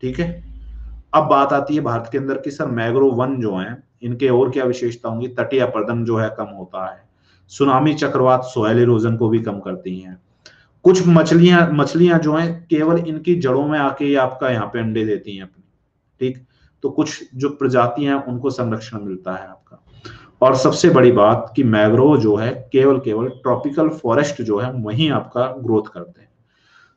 ठीक है, अब बात आती है भारत के अंदर की सर मैंग्रोव वन जो है इनके और क्या विशेषता होंगी। तटीय अपरदन जो है कम होता है, सुनामी चक्रवात सॉइल इरोजन को भी कम करती हैं। कुछ मछलियां जो हैं केवल इनकी जड़ों में आके ये आपका यहाँ पे अंडे देती हैं अपने। ठीक, तो कुछ जो प्रजातियां हैं उनको संरक्षण मिलता है आपका। और सबसे बड़ी बात कि मैंग्रोव जो है केवल केवल ट्रॉपिकल फॉरेस्ट जो है वहीं आपका ग्रोथ करते हैं।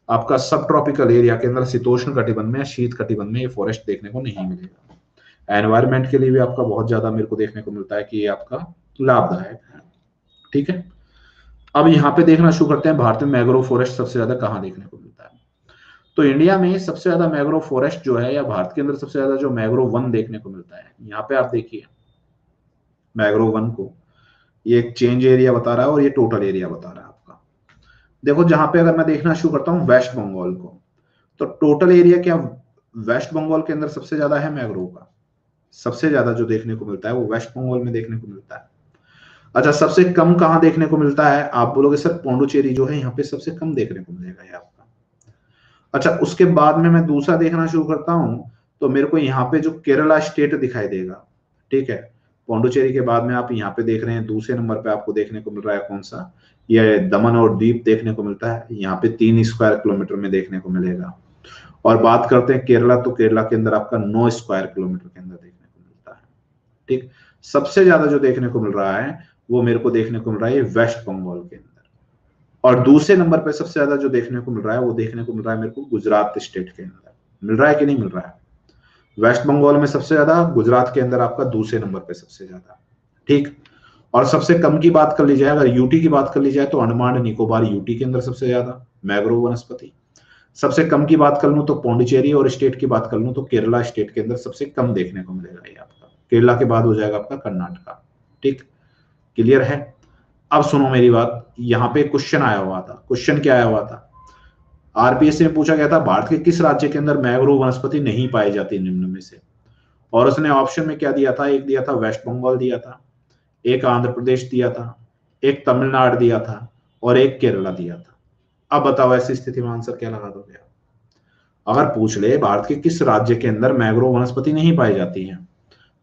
आपका सब ट्रॉपिकल एरिया के अंदर शीतोष्ण कटिबंध में या शीत कटिबंध में ये फॉरेस्ट देखने को नहीं मिलेगा। एनवायरमेंट के लिए भी आपका बहुत ज्यादा मेरे को देखने को मिलता है कि ये आपका लाभदायक है। ठीक है, अब यहाँ पे देखना शुरू करते हैं भारत में मैंग्रोव फॉरेस्ट सबसे ज्यादा कहाँ देखने को मिलता है। तो इंडिया में सबसे ज्यादा मैंग्रोव फॉरेस्ट जो है, या भारत के अंदर सबसे ज्यादा जो मैंग्रोव वन देखने को मिलता है, यहाँ पे आप देखिए मैंग्रोव वन को, ये एक चेंज एरिया बता रहा है और ये टोटल एरिया बता रहा है आपका। देखो जहां पे अगर मैं देखना शुरू करता हूँ वेस्ट बंगाल को, तो टोटल एरिया क्या वेस्ट बंगाल के अंदर सबसे ज्यादा है मैंग्रोव का, सबसे ज्यादा जो देखने को मिलता है वो वेस्ट बंगाल में देखने को मिलता है। अच्छा, सबसे कम कहां देखने को मिलता है, आप बोलोगे सर पौंडुचेरी जो है यहाँ पे सबसे कम देखने को मिलेगा ये आपका। अच्छा, उसके बाद में मैं दूसरा देखना शुरू करता हूं तो मेरे को यहाँ पे जो केरला स्टेट दिखाई देगा। ठीक है, पौंडुचेरी के बाद में आप यहाँ पे देख रहे हैं दूसरे नंबर पे आपको देखने को मिल रहा है कौन सा, ये दमन और दीप देखने को मिलता है, यहाँ पे 3 स्क्वायर किलोमीटर में देखने को मिलेगा। और बात करते हैं केरला, तो केरला के अंदर आपका 9 स्क्वायर किलोमीटर के अंदर देखने को मिलता है। ठीक, सबसे ज्यादा जो देखने को मिल रहा है वो मेरे को देखने को मिल रहा है वेस्ट बंगाल के अंदर। और दूसरे नंबर पे सबसे ज्यादा जो देखने को मिल रहा है वो देखने को मिल रहा है मेरे को गुजरात स्टेट के अंदर। मिल रहा है कि नहीं मिल रहा है, वेस्ट बंगाल में सबसे ज्यादा, गुजरात के अंदर आपका दूसरे नंबर पे सबसे ज्यादा। ठीक, और सबसे कम की बात कर ली जाए, अगर यूटी की बात कर ली जाए तो अंडमान निकोबार यूटी के अंदर सबसे ज्यादा मैंग्रोव वनस्पति। सबसे कम की बात कर लूं तो पौंडुचेरी, और स्टेट की बात कर लूं तो केरला स्टेट के अंदर सबसे कम देखने को मिलेगा ये आपका। केरला के बाद हो जाएगा आपका कर्नाटका। ठीक, क्लियर है। अब सुनो मेरी बात, यहाँ पे क्वेश्चन आया हुआ था। क्वेश्चन क्या आया हुआ था, आरपीएससी में पूछा गया था भारत के किस राज्य के अंदर मैंग्रोव वनस्पति नहीं पाई जाती निम्न में से। और उसने ऑप्शन में क्या दिया था, एक दिया था वेस्ट बंगाल दिया था, एक आंध्र प्रदेश दिया था, एक तमिलनाडु दिया था, और एक केरला दिया था। अब बताओ ऐसी स्थिति में आंसर क्या लगा दोगे। अगर पूछ ले भारत के किस राज्य के अंदर मैंग्रोव वनस्पति नहीं पाई जाती है,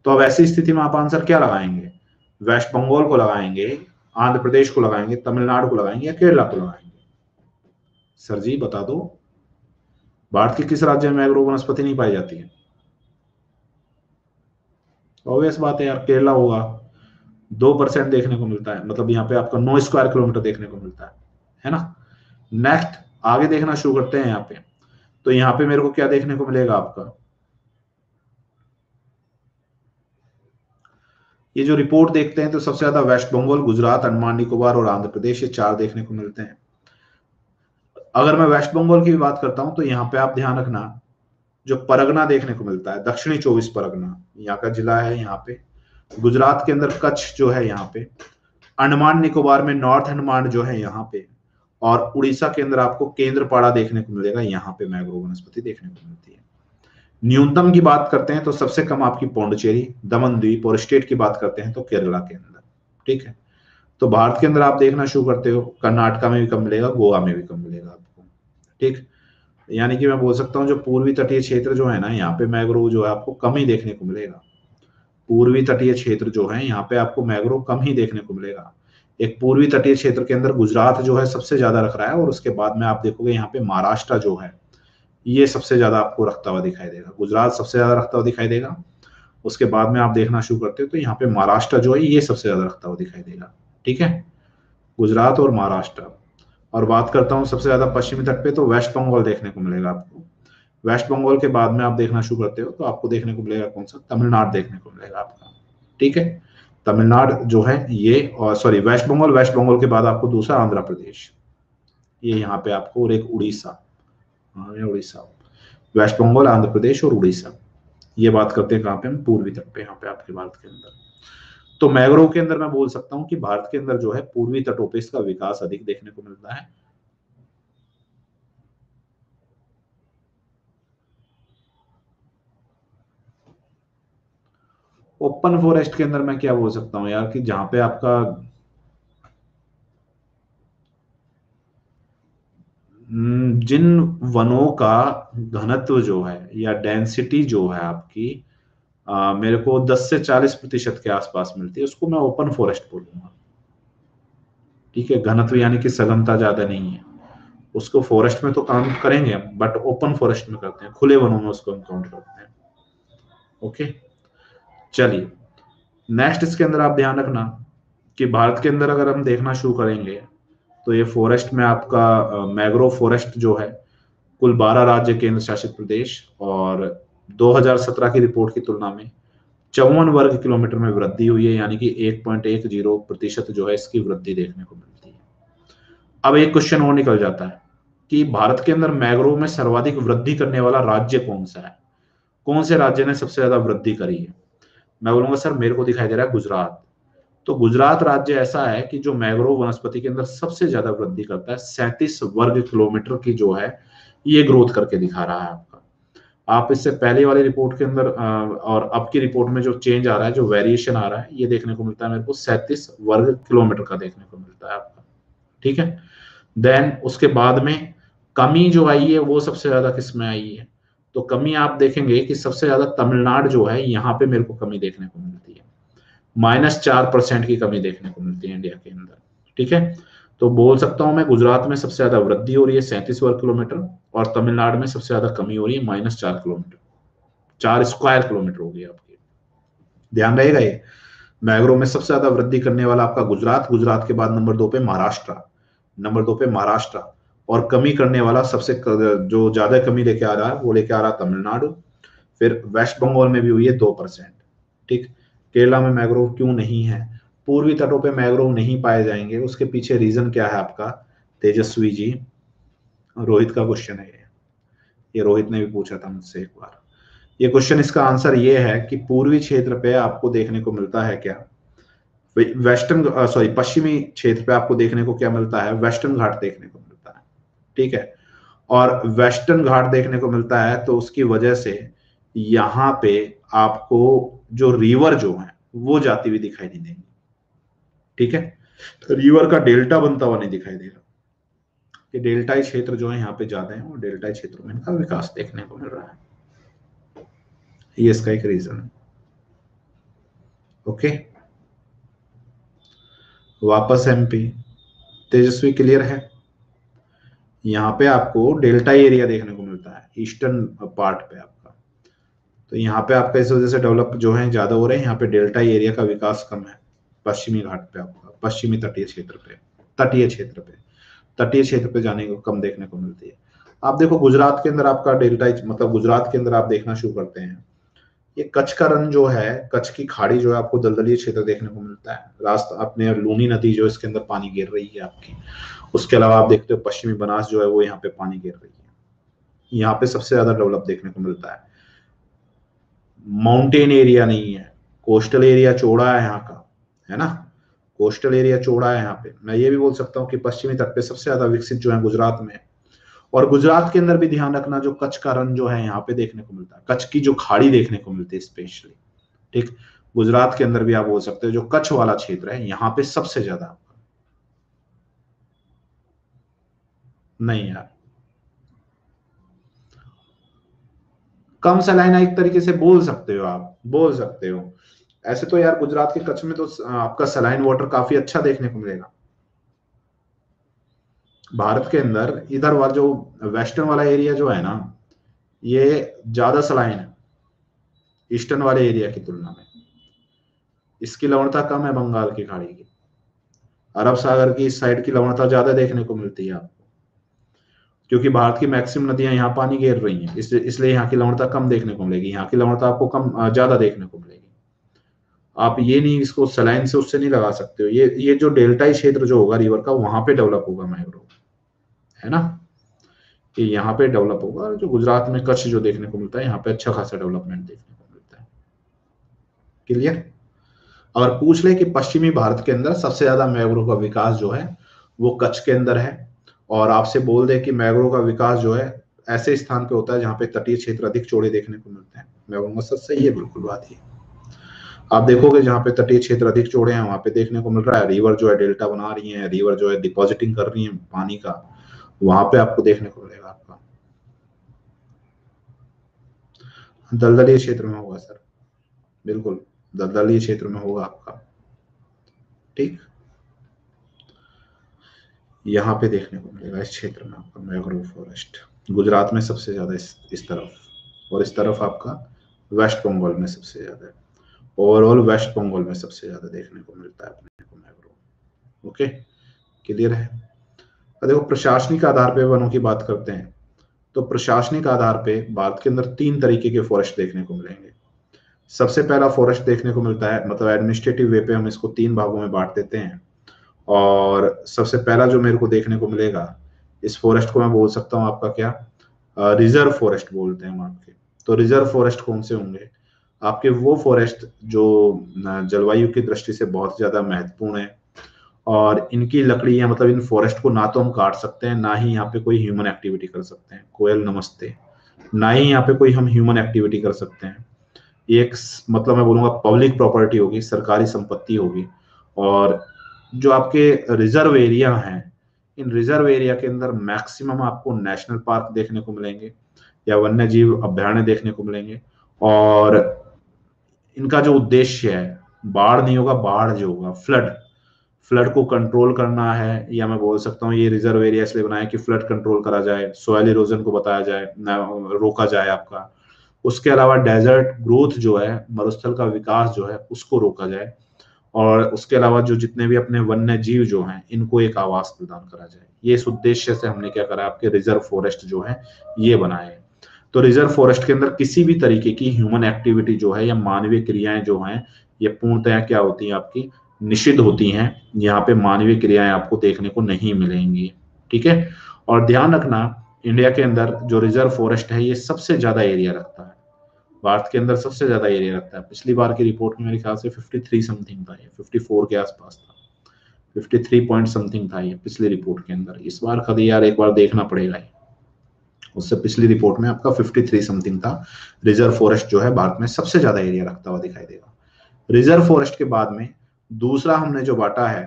तो अब ऐसी स्थिति में आप आंसर क्या लगाएंगे, वेस्ट बंगाल को लगाएंगे, आंध्र प्रदेश को लगाएंगे, तमिलनाडु को लगाएंगे, या केरला को लगाएंगे। सर जी बता दो, भारत के किस राज्य में मैंग्रोव वनस्पति नहीं पाई जाती है। ऑब्वियस बात है यार, केरला होगा। 2% देखने को मिलता है, मतलब यहाँ पे आपका 9 स्क्वायर किलोमीटर देखने को मिलता है ना। नेक्स्ट आगे देखना शुरू करते हैं यहाँ पे, तो यहाँ पे मेरे को क्या देखने को मिलेगा आपका, ये जो रिपोर्ट देखते हैं तो सबसे ज्यादा वेस्ट बंगाल, गुजरात, अंडमान निकोबार और आंध्र प्रदेश, ये 4 देखने को मिलते हैं। अगर मैं वेस्ट बंगाल की भी बात करता हूं तो यहाँ पे आप ध्यान रखना, जो परगना देखने को मिलता है, दक्षिणी 24 परगना यहाँ का जिला है यहाँ पे। गुजरात के अंदर कच्छ जो है यहाँ पे, अंडमान निकोबार में नॉर्थ अंडमान जो है यहाँ पे, और उड़ीसा के अंदर आपको केंद्रपाड़ा देखने को मिलेगा, यहाँ पे मैंग्रोव वनस्पति देखने को मिलती है। न्यूनतम की बात करते हैं तो सबसे कम आपकी पौंडचेरी, दमन द्वीप, और स्टेट की बात करते हैं तो केरला के अंदर। ठीक है, तो भारत के अंदर आप देखना शुरू करते हो, कर्नाटका में भी कम मिलेगा, गोवा में भी कम मिलेगा आपको। ठीक, यानी कि मैं बोल सकता हूँ जो पूर्वी तटीय क्षेत्र जो है ना, यहाँ पे मैंग्रोव जो है आपको कम ही देखने को मिलेगा। पूर्वी तटीय क्षेत्र जो है यहाँ पे आपको मैंग्रोव कम ही देखने को मिलेगा। एक पूर्वी तटीय क्षेत्र के अंदर गुजरात जो है सबसे ज्यादा रख रहा है, और उसके बाद में आप देखोगे यहाँ पे महाराष्ट्र जो है ये सबसे ज्यादा आपको रखता हुआ दिखाई देगा। गुजरात सबसे ज्यादा रखता हुआ दिखाई देगा, उसके बाद में आप देखना शुरू करते हो तो यहाँ पे महाराष्ट्र जो है ये सबसे ज्यादा रखता हुआ दिखाई देगा। ठीक है, गुजरात और महाराष्ट्र। और बात करता हूँ सबसे ज्यादा पश्चिमी तट पे, तो वेस्ट बंगाल देखने को मिलेगा आपको। वेस्ट बंगाल के बाद में आप देखना शुरू करते हो तो आपको देखने को मिलेगा कौन सा, तमिलनाडु देखने को मिलेगा आपका। ठीक है, तमिलनाडु जो है ये, और सॉरी वेस्ट बंगाल के बाद आपको दूसरा आंध्र प्रदेश, ये यहाँ पे आपको, और एक उड़ीसा। उड़ीसा, वेस्ट बंगाल, आंध्र प्रदेश और उड़ीसा, ये बात करते हैं कहाँ पे हम, पूर्वी तट पे, यहाँ पे आपके भारत के अंदर। तो मैंग्रोव के अंदर मैं बोल सकता हूं कि भारत के अंदर जो है पूर्वी तटों पे इसका विकास अधिक देखने को मिलता है। ओपन फॉरेस्ट के अंदर मैं क्या बोल सकता हूँ यार, कि जहां पे आपका जिन वनों का घनत्व जो है या डेंसिटी जो है आपकी, मेरे को 10 से 40% के आसपास मिलती है, उसको मैं ओपन फॉरेस्ट बोलूंगा। ठीक है, घनत्व यानी कि सघनता ज्यादा नहीं है, उसको फॉरेस्ट में तो काम करेंगे हम, बट ओपन फॉरेस्ट में करते हैं, खुले वनों में उसको हम काउंट करते हैं। ओके, चलिए नेक्स्ट इसके अंदर आप ध्यान रखना कि भारत के अंदर अगर हम देखना शुरू करेंगे तो ये फॉरेस्ट में आपका मैंग्रोव फॉरेस्ट जो है, कुल 12 राज्य केंद्र शासित प्रदेश, और 2017 की रिपोर्ट की तुलना में 54 वर्ग किलोमीटर में वृद्धि हुई है, यानी कि 1.10% जो है इसकी वृद्धि देखने को मिलती है। अब एक क्वेश्चन और निकल जाता है कि भारत के अंदर मैंग्रोव में सर्वाधिक वृद्धि करने वाला राज्य कौन सा है, कौन से राज्य ने सबसे ज्यादा वृद्धि करी है। मैं बोलूंगा सर मेरे को दिखाई दे रहा है गुजरात। तो गुजरात राज्य ऐसा है कि जो मैंग्रोव वनस्पति के अंदर सबसे ज्यादा वृद्धि करता है, 37 वर्ग किलोमीटर की जो है ये ग्रोथ करके दिखा रहा है आपका। आप इससे पहले वाली रिपोर्ट के अंदर और अब की रिपोर्ट में जो चेंज आ रहा है, जो वेरिएशन आ रहा है, ये देखने को मिलता है मेरे को 37 वर्ग किलोमीटर का देखने को मिलता है आपका। ठीक है, देन उसके बाद में कमी जो आई है वो सबसे ज्यादा किस में आई है, तो कमी आप देखेंगे कि सबसे ज्यादा तमिलनाडु जो है यहाँ पे मेरे को कमी देखने को मिलती है, -4% की कमी देखने को मिलती है इंडिया के अंदर। ठीक है, तो बोल सकता हूं मैं गुजरात में सबसे ज्यादा वृद्धि हो रही है 37 वर्ग किलोमीटर, और तमिलनाडु में सबसे ज्यादा कमी हो रही है -4 किलोमीटर, 4 स्क्वायर किलोमीटर हो गई आपकी। ध्यान रहेगा ये, मैंग्रोव में सबसे ज्यादा वृद्धि करने वाला आपका गुजरात, गुजरात के बाद नंबर 2 पे महाराष्ट्र, नंबर 2 पे महाराष्ट्र, और कमी करने वाला सबसे जो ज्यादा कमी लेके आ रहा है वो लेके आ रहा है तमिलनाडु। फिर वेस्ट बंगाल में भी हुई है 2%। ठीक, केरला में मैंग्रोव क्यों नहीं है, पूर्वी तटों पे मैंग्रोव नहीं पाए जाएंगे, उसके पीछे रीजन क्या है आपका, तेजस्वी जी, रोहित का क्वेश्चन है ये रोहित ने भी पूछा था मुझसे एक बार। ये क्वेश्चन, इसका आंसर ये है कि पूर्वी क्षेत्र पे आपको देखने को मिलता है क्या, वेस्टर्न सॉरी पश्चिमी क्षेत्र पे आपको देखने को क्या मिलता है, वेस्टर्न घाट देखने को मिलता है। ठीक है, और वेस्टर्न घाट देखने को मिलता है तो उसकी वजह से यहाँ पे आपको जो रिवर जो है वो जाती हुई दिखाई नहीं देंगी। ठीक है, तो रिवर का डेल्टा बनता हुआ नहीं दिखाई देगा, कि डेल्टाई क्षेत्र जो है यहाँ पे ज्यादा है और डेल्टाई क्षेत्रों में इनका विकास देखने को मिल रहा है, ये इसका एक रीजन है। ओके, वापस एमपी, तेजस्वी क्लियर है, यहाँ पे आपको डेल्टाई एरिया देखने को मिलता है ईस्टर्न पार्ट पे आपका, तो यहाँ पे आपका इस वजह से डेवलप जो है ज्यादा हो रहे हैं, यहाँ पे डेल्टाई एरिया का विकास कम है पश्चिमी घाट पे आपका, पश्चिमी तटीय क्षेत्र पे, तटीय क्षेत्र पे, तटीय क्षेत्र पे जाने को कम देखने को मिलती है। आप देखो गुजरात के अंदर आपका डेल्टाई, मतलब गुजरात के अंदर आप देखना शुरू करते हैं ये कच्छ का रण जो है, कच्छ की खाड़ी जो है आपको दलदलीय क्षेत्र देखने को मिलता है। रास्ता अपने लूनी नदी जो इसके अंदर पानी गिर रही है आपकी। उसके अलावा आप देखते हो पश्चिमी बनास जो है वो यहाँ पे पानी गिर रही है। यहाँ पे सबसे ज्यादा डेवलप देखने को मिलता है। माउंटेन एरिया नहीं है, कोस्टल एरिया चौड़ा है यहाँ का, है ना। कोस्टल एरिया चौड़ा है यहाँ पे। मैं ये भी बोल सकता हूँ कि पश्चिमी तट पे सबसे ज्यादा विकसित जो है गुजरात में है। और गुजरात के अंदर भी ध्यान रखना, जो कच्छ का रण जो है यहाँ पे देखने को मिलता है, कच्छ की जो खाड़ी देखने को मिलती है स्पेशली, ठीक। गुजरात के अंदर भी आप बोल सकते हो जो कच्छ वाला क्षेत्र है यहाँ पे सबसे ज्यादा। नहीं यार, कम सलाइना एक तरीके से बोल सकते हो, आप बोल सकते हो। ऐसे तो यार गुजरात के कच्छ में तो आपका सलाइन वाटर काफी अच्छा देखने को मिलेगा। भारत के अंदर इधर वाला जो वेस्टर्न वाला एरिया जो है ना, ये ज्यादा सलाइन है ईस्टर्न वाले एरिया की तुलना में। इसकी लवणता कम है बंगाल की खाड़ी की। अरब सागर की इस साइड की लवणता ज्यादा देखने को मिलती है आपको, क्योंकि भारत की मैक्सिमम नदियां यहाँ पानी घेर रही हैं, इसलिए यहाँ की लवणता कम देखने को मिलेगी। यहाँ की लवणता आपको कम ज्यादा देखने को मिलेगी। आप ये नहीं इसको सलाइन से उससे नहीं लगा सकते हो। ये जो डेल्टाई क्षेत्र जो होगा रिवर का, वहां पे डेवलप होगा मैंग्रोव, है ना। कि यहाँ पे डेवलप होगा। जो गुजरात में कच्छ जो देखने को मिलता है, यहाँ पे अच्छा खासा डेवलपमेंट देखने को मिलता है। क्लियर। अगर पूछ ले कि पश्चिमी भारत के अंदर सबसे ज्यादा मैंग्रोव का विकास जो है वो कच्छ के अंदर है, और आपसे बोल दे कि मैंग्रोव का विकास जो है ऐसे स्थान पे होता है जहां पे तटीय क्षेत्र अधिक चौड़े देखने को मिलते हैं, मैं बोलूंगा सच सही है, बिल्कुल बात है। आप देखोगे जहां पे तटीय क्षेत्र अधिक चौड़े हैं वहां पे देखने को मिल रहा है रिवर जो है डेल्टा बना रही है, रिवर जो है डिपॉजिटिंग कर रही है पानी का, वहां पे आपको देखने को मिलेगा। आपका दलदलीय क्षेत्र में होगा सर, बिल्कुल दलदलीय क्षेत्र में होगा आपका, ठीक। यहाँ पे देखने को मिलेगा इस क्षेत्र में आपका मैंग्रोव फॉरेस्ट, गुजरात में सबसे ज्यादा इस तरफ, और इस तरफ आपका वेस्ट बंगाल में सबसे ज्यादा है। ओवरऑल वेस्ट बंगाल में सबसे ज्यादा देखने को मिलता है अपने को मैंग्रोव। ओके, क्लियर है। देखो प्रशासनिक आधार पे वनों की बात करते हैं, तो प्रशासनिक आधार पे भारत के अंदर 3 तरीके के फॉरेस्ट देखने को मिलेंगे। सबसे पहला फॉरेस्ट देखने को मिलता है, मतलब एडमिनिस्ट्रेटिव वे पे हम इसको 3 भागों में बांट देते हैं। और सबसे पहला जो मेरे को देखने को मिलेगा, इस फॉरेस्ट को मैं बोल सकता हूँ आपका क्या, रिजर्व फॉरेस्ट बोलते हैं हम आपके। तो रिजर्व फॉरेस्ट कौन से होंगे आपके, वो फॉरेस्ट जो जलवायु की दृष्टि से बहुत ज्यादा महत्वपूर्ण है, और इनकी लकड़ियां, मतलब इन फॉरेस्ट को ना तो हम काट सकते हैं, ना ही यहाँ पे कोई ह्यूमन एक्टिविटी कर सकते हैं, कोयल नमस्ते, ना ही यहाँ पे कोई हम ह्यूमन एक्टिविटी कर सकते हैं। ये एक मतलब मैं बोलूंगा पब्लिक प्रॉपर्टी होगी, सरकारी संपत्ति होगी। और जो आपके रिजर्व एरिया हैं, इन रिजर्व एरिया के अंदर मैक्सिमम आपको नेशनल पार्क देखने को मिलेंगे या वन्य जीव अभ्यारण्य देखने को मिलेंगे। और इनका जो उद्देश्य है, बाढ़ नहीं होगा, बाढ़ जो होगा फ्लड, फ्लड को कंट्रोल करना है, या मैं बोल सकता हूँ ये रिजर्व एरिया इसलिए बनाया कि फ्लड कंट्रोल करा जाए, सॉइल इरोजन को बताया जाए, रोका जाए आपका। उसके अलावा डेजर्ट ग्रोथ जो है, मरुस्थल का विकास जो है उसको रोका जाए। और उसके अलावा जो जितने भी अपने वन्य जीव जो हैं इनको एक आवास प्रदान करा जाए। ये इस उद्देश्य से हमने क्या करा, आपके रिजर्व फॉरेस्ट जो है ये बनाए। तो रिजर्व फॉरेस्ट के अंदर किसी भी तरीके की ह्यूमन एक्टिविटी जो है या मानवीय क्रियाएं जो हैं, ये पूर्णतः क्या होती हैं आपकी, निषिद्ध होती हैं। यहाँ पे मानवीय क्रियाएं आपको देखने को नहीं मिलेंगी, ठीक है। और ध्यान रखना, इंडिया के अंदर जो रिजर्व फॉरेस्ट है ये सबसे ज्यादा एरिया रखता है, भारत के अंदर सबसे ज्यादा एरिया रखता है। पिछली बार की रिपोर्ट में मेरे ख्याल से 53 समथिंग था, ये 54 के आसपास था, 53 पॉइंट समथिंग था ये पिछली रिपोर्ट के अंदर। इस बार कभी यार एक बार देखना पड़ेगा, उससे पिछली रिपोर्ट में आपका 53 समथिंग था। रिजर्व फॉरेस्ट जो है भारत में सबसे ज्यादा एरिया रखता हुआ दिखाई देगा। रिजर्व फॉरेस्ट के बाद में दूसरा हमने जो बांटा है,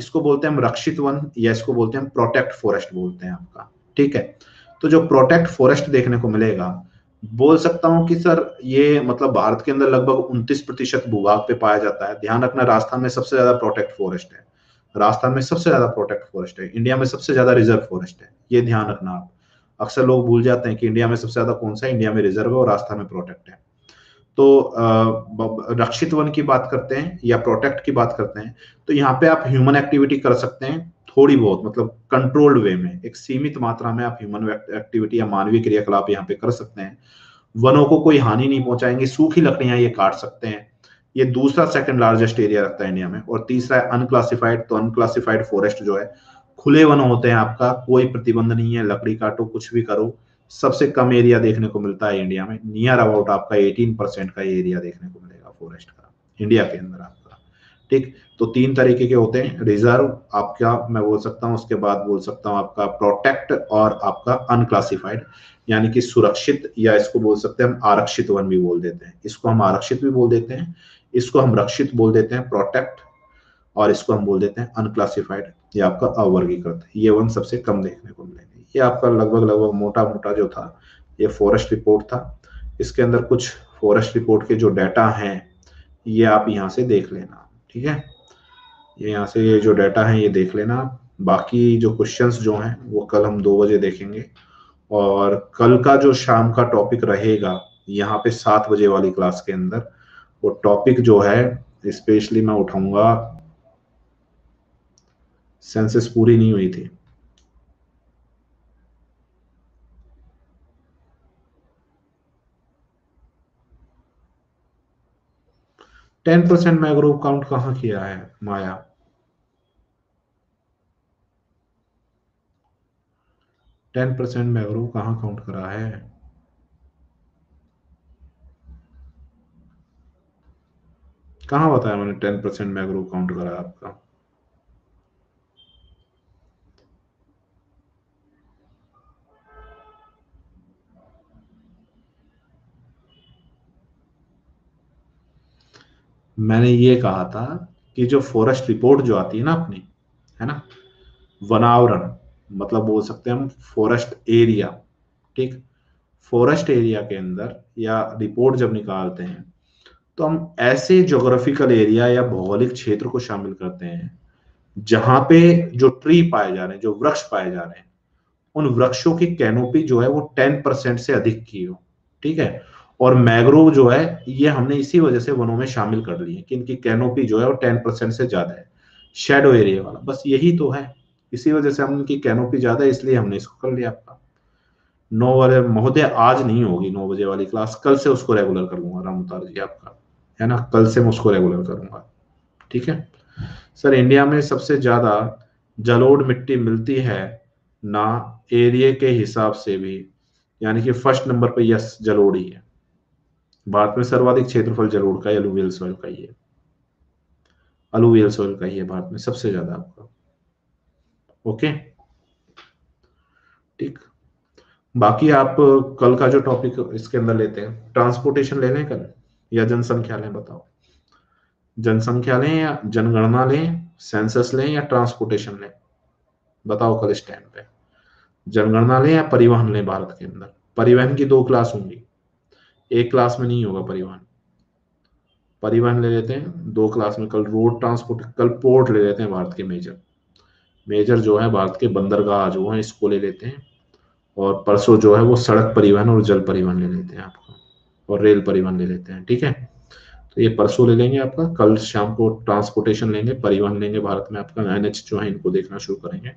इसको बोलते हैं हम रक्षित वन, या इसको बोलते हैं हम प्रोटेक्ट फॉरेस्ट बोलते हैं आपका, ठीक है। तो जो प्रोटेक्ट फॉरेस्ट देखने को मिलेगा, बोल सकता हूं कि सर ये मतलब भारत के अंदर लगभग 29% भूभाग पे पाया जाता है। ध्यान रखना, राजस्थान में सबसे ज्यादा प्रोटेक्ट फॉरेस्ट है, राजस्थान में सबसे ज्यादा प्रोटेक्ट फॉरेस्ट है, इंडिया में सबसे ज्यादा रिजर्व फॉरेस्ट है, ये ध्यान रखना आप। अक्सर लोग भूल जाते हैं कि इंडिया में सबसे ज्यादा कौन सा है, इंडिया में रिजर्व है और राजस्थान में प्रोटेक्ट है। तो रक्षित वन की बात करते हैं या प्रोटेक्ट की बात करते हैं, तो यहाँ पे आप ह्यूमन एक्टिविटी कर सकते हैं थोड़ी बहुत, मतलब कंट्रोल्ड वे में, एक सीमित मात्रा में आप ह्यूमन एक्टिविटी या मानवीय क्रियाकलाप यहाँ पे कर सकते हैं। वनों को कोई हानि नहीं पहुंचाएंगे, सूखी लकड़ियां ये काट सकते हैं। ये दूसरा सेकंड लार्जेस्ट एरिया रखता है इंडिया में। और तीसरा है अनक्लासिफाइड। तो अनक्लासिफाइड फॉरेस्ट जो है खुले वन होते हैं, आपका कोई प्रतिबंध नहीं है, लकड़ी काटो कुछ भी करो। सबसे कम एरिया देखने को मिलता है इंडिया में, नियर अबाउट आपका 18% का एरिया देखने को मिलेगा फॉरेस्ट का इंडिया के अंदर आपका। ठीक, तो तीन तरीके के होते हैं, रिजर्व आपका मैं बोल सकता हूँ, उसके बाद बोल सकता हूँ आपका प्रोटेक्ट और आपका अनक्लासिफाइड, यानी कि सुरक्षित, या इसको बोल सकते हैं हम आरक्षित वन भी बोल देते हैं। इसको हम आरक्षित भी बोल देते हैं, इसको हम रक्षित बोल देते हैं प्रोटेक्ट, और इसको हम बोल देते हैं अनक्लासिफाइड, ये आपका अवर्गीकृत। ये वन सबसे कम देखने को मिलेंगे। ये आपका लगभग लगभग मोटा मोटा जो था ये फॉरेस्ट रिपोर्ट था। इसके अंदर कुछ फॉरेस्ट रिपोर्ट के जो डाटा हैं ये आप यहाँ से देख लेना, ठीक है। ये यहाँ से ये जो डाटा है ये देख लेना। बाकी जो क्वेश्चंस जो हैं वो कल हम 2 बजे देखेंगे। और कल का जो शाम का टॉपिक रहेगा यहाँ पे 7 बजे वाली क्लास के अंदर, वो टॉपिक जो है स्पेशली मैं उठाऊंगा, सेंसस पूरी नहीं हुई थी। टेन परसेंट मैंग्रोव काउंट कहाँ किया है माया? 10% मैंग्रोव कहाँ काउंट करा है? कहाँ बताया मैंने 10% मैंग्रोव काउंट करा है आपका? मैंने ये कहा था कि जो फॉरेस्ट रिपोर्ट जो आती है ना अपनी, है ना, वनावरण, मतलब बोल सकते हैं हम फॉरेस्ट एरिया। ठीक, फॉरेस्ट एरिया के अंदर या रिपोर्ट जब निकालते हैं तो हम ऐसे ज्योग्राफिकल एरिया या भौगोलिक क्षेत्र को शामिल करते हैं जहां पे जो ट्री पाए जा रहे हैं, जो वृक्ष पाए जा रहे हैं, उन वृक्षों की कैनोपी जो है वो 10% से अधिक की हो। ठीक है, और मैंग्रोव जो है ये हमने इसी वजह से वनों में शामिल कर लिए कि इनकी कैनोपी जो है वो 10% से ज्यादा है, शेडो एरिया वाला, बस यही तो है। इसी वजह से हम इनकी कैनोपी ज्यादा है, इसलिए हमने इसको कर लिया आपका। 9 बजे महोदय आज नहीं होगी 9 बजे वाली क्लास, कल से उसको रेगुलर कर लूंगा राम उतार जी आपका, है ना, कल से मैं उसको रेगुलर करूंगा। ठीक है सर, इंडिया में सबसे ज्यादा जलोढ़ मिट्टी मिलती है ना एरिया के हिसाब से भी, यानी कि फर्स्ट नंबर पे यस जलोढ़ ही है। भारत में सर्वाधिक क्षेत्रफल जलोढ़ का, एलुवियल सॉइल का ही है, अलुवियल सॉइल का ही है भारत में सबसे ज्यादा आपका। ओके, ठीक। बाकी आप कल का जो टॉपिक इसके अंदर लेते हैं, ट्रांसपोर्टेशन ले लें कल या जनसंख्या लें, बताओ। जनसंख्या लें या जनगणना लें, सेंसस लें या ट्रांसपोर्टेशन लें, बताओ कल इस टाइम पे। जनगणना लें या परिवहन लें भारत के अंदर? परिवहन की 2 क्लास होंगी, एक क्लास में नहीं होगा परिवहन। परिवहन ले लेते हैं 2 क्लास में कल, रोड ट्रांसपोर्ट, कल पोर्ट ले लेते हैं भारत के मेजर मेजर जो है भारत के बंदरगाह जो है इसको ले लेते हैं। और परसों जो है वो सड़क परिवहन और जल परिवहन ले लेते हैं आपका, और रेल परिवहन ले लेते हैं। ठीक है, तो ये परसों ले लेंगे आपका, कल शाम को ट्रांसपोर्टेशन लेंगे, परिवहन लेंगे भारत में आपका, एनएच जो है इनको देखना शुरू करेंगे।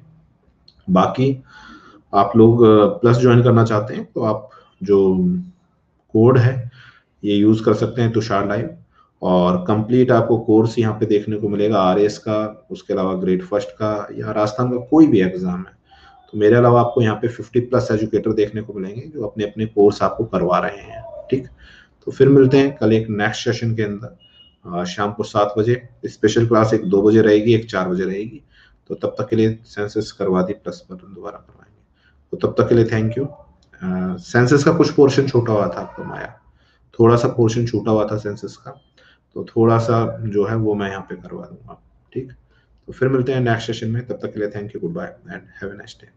बाकी आप लोग प्लस ज्वाइन करना चाहते हैं तो आप जो कोड है ये यूज कर सकते हैं, तुषार लाइव। और कंप्लीट आपको कोर्स यहाँ पे देखने को मिलेगा, आरएस का, उसके अलावा ग्रेड फर्स्ट का या राजस्थान का कोई भी एग्जाम है। तो मेरे अलावा आपको यहाँ पे 50+ एजुकेटर देखने को मिलेंगे जो अपने अपने कोर्स आपको करवा रहे हैं। ठीक, तो फिर मिलते हैं कल एक नेक्स्ट सेशन के अंदर, शाम को 7 बजे। स्पेशल क्लास एक 2 बजे रहेगी, एक 4 बजे रहेगी। तो तब तक के लिए सेंसस करवा दी प्लस पर दोबारा करवाएंगे। तो तब तक के लिए थैंक यू। सेंसस का कुछ पोर्शन छूटा हुआ था आपको माया, थोड़ा सा पोर्शन छूटा हुआ था सेंसस का, तो थोड़ा सा जो है वो मैं यहाँ पे करवा दूंगा। ठीक, तो फिर मिलते हैं नेक्स्ट सेशन में, तब तक के लिए thank you, goodbye and have a nice day.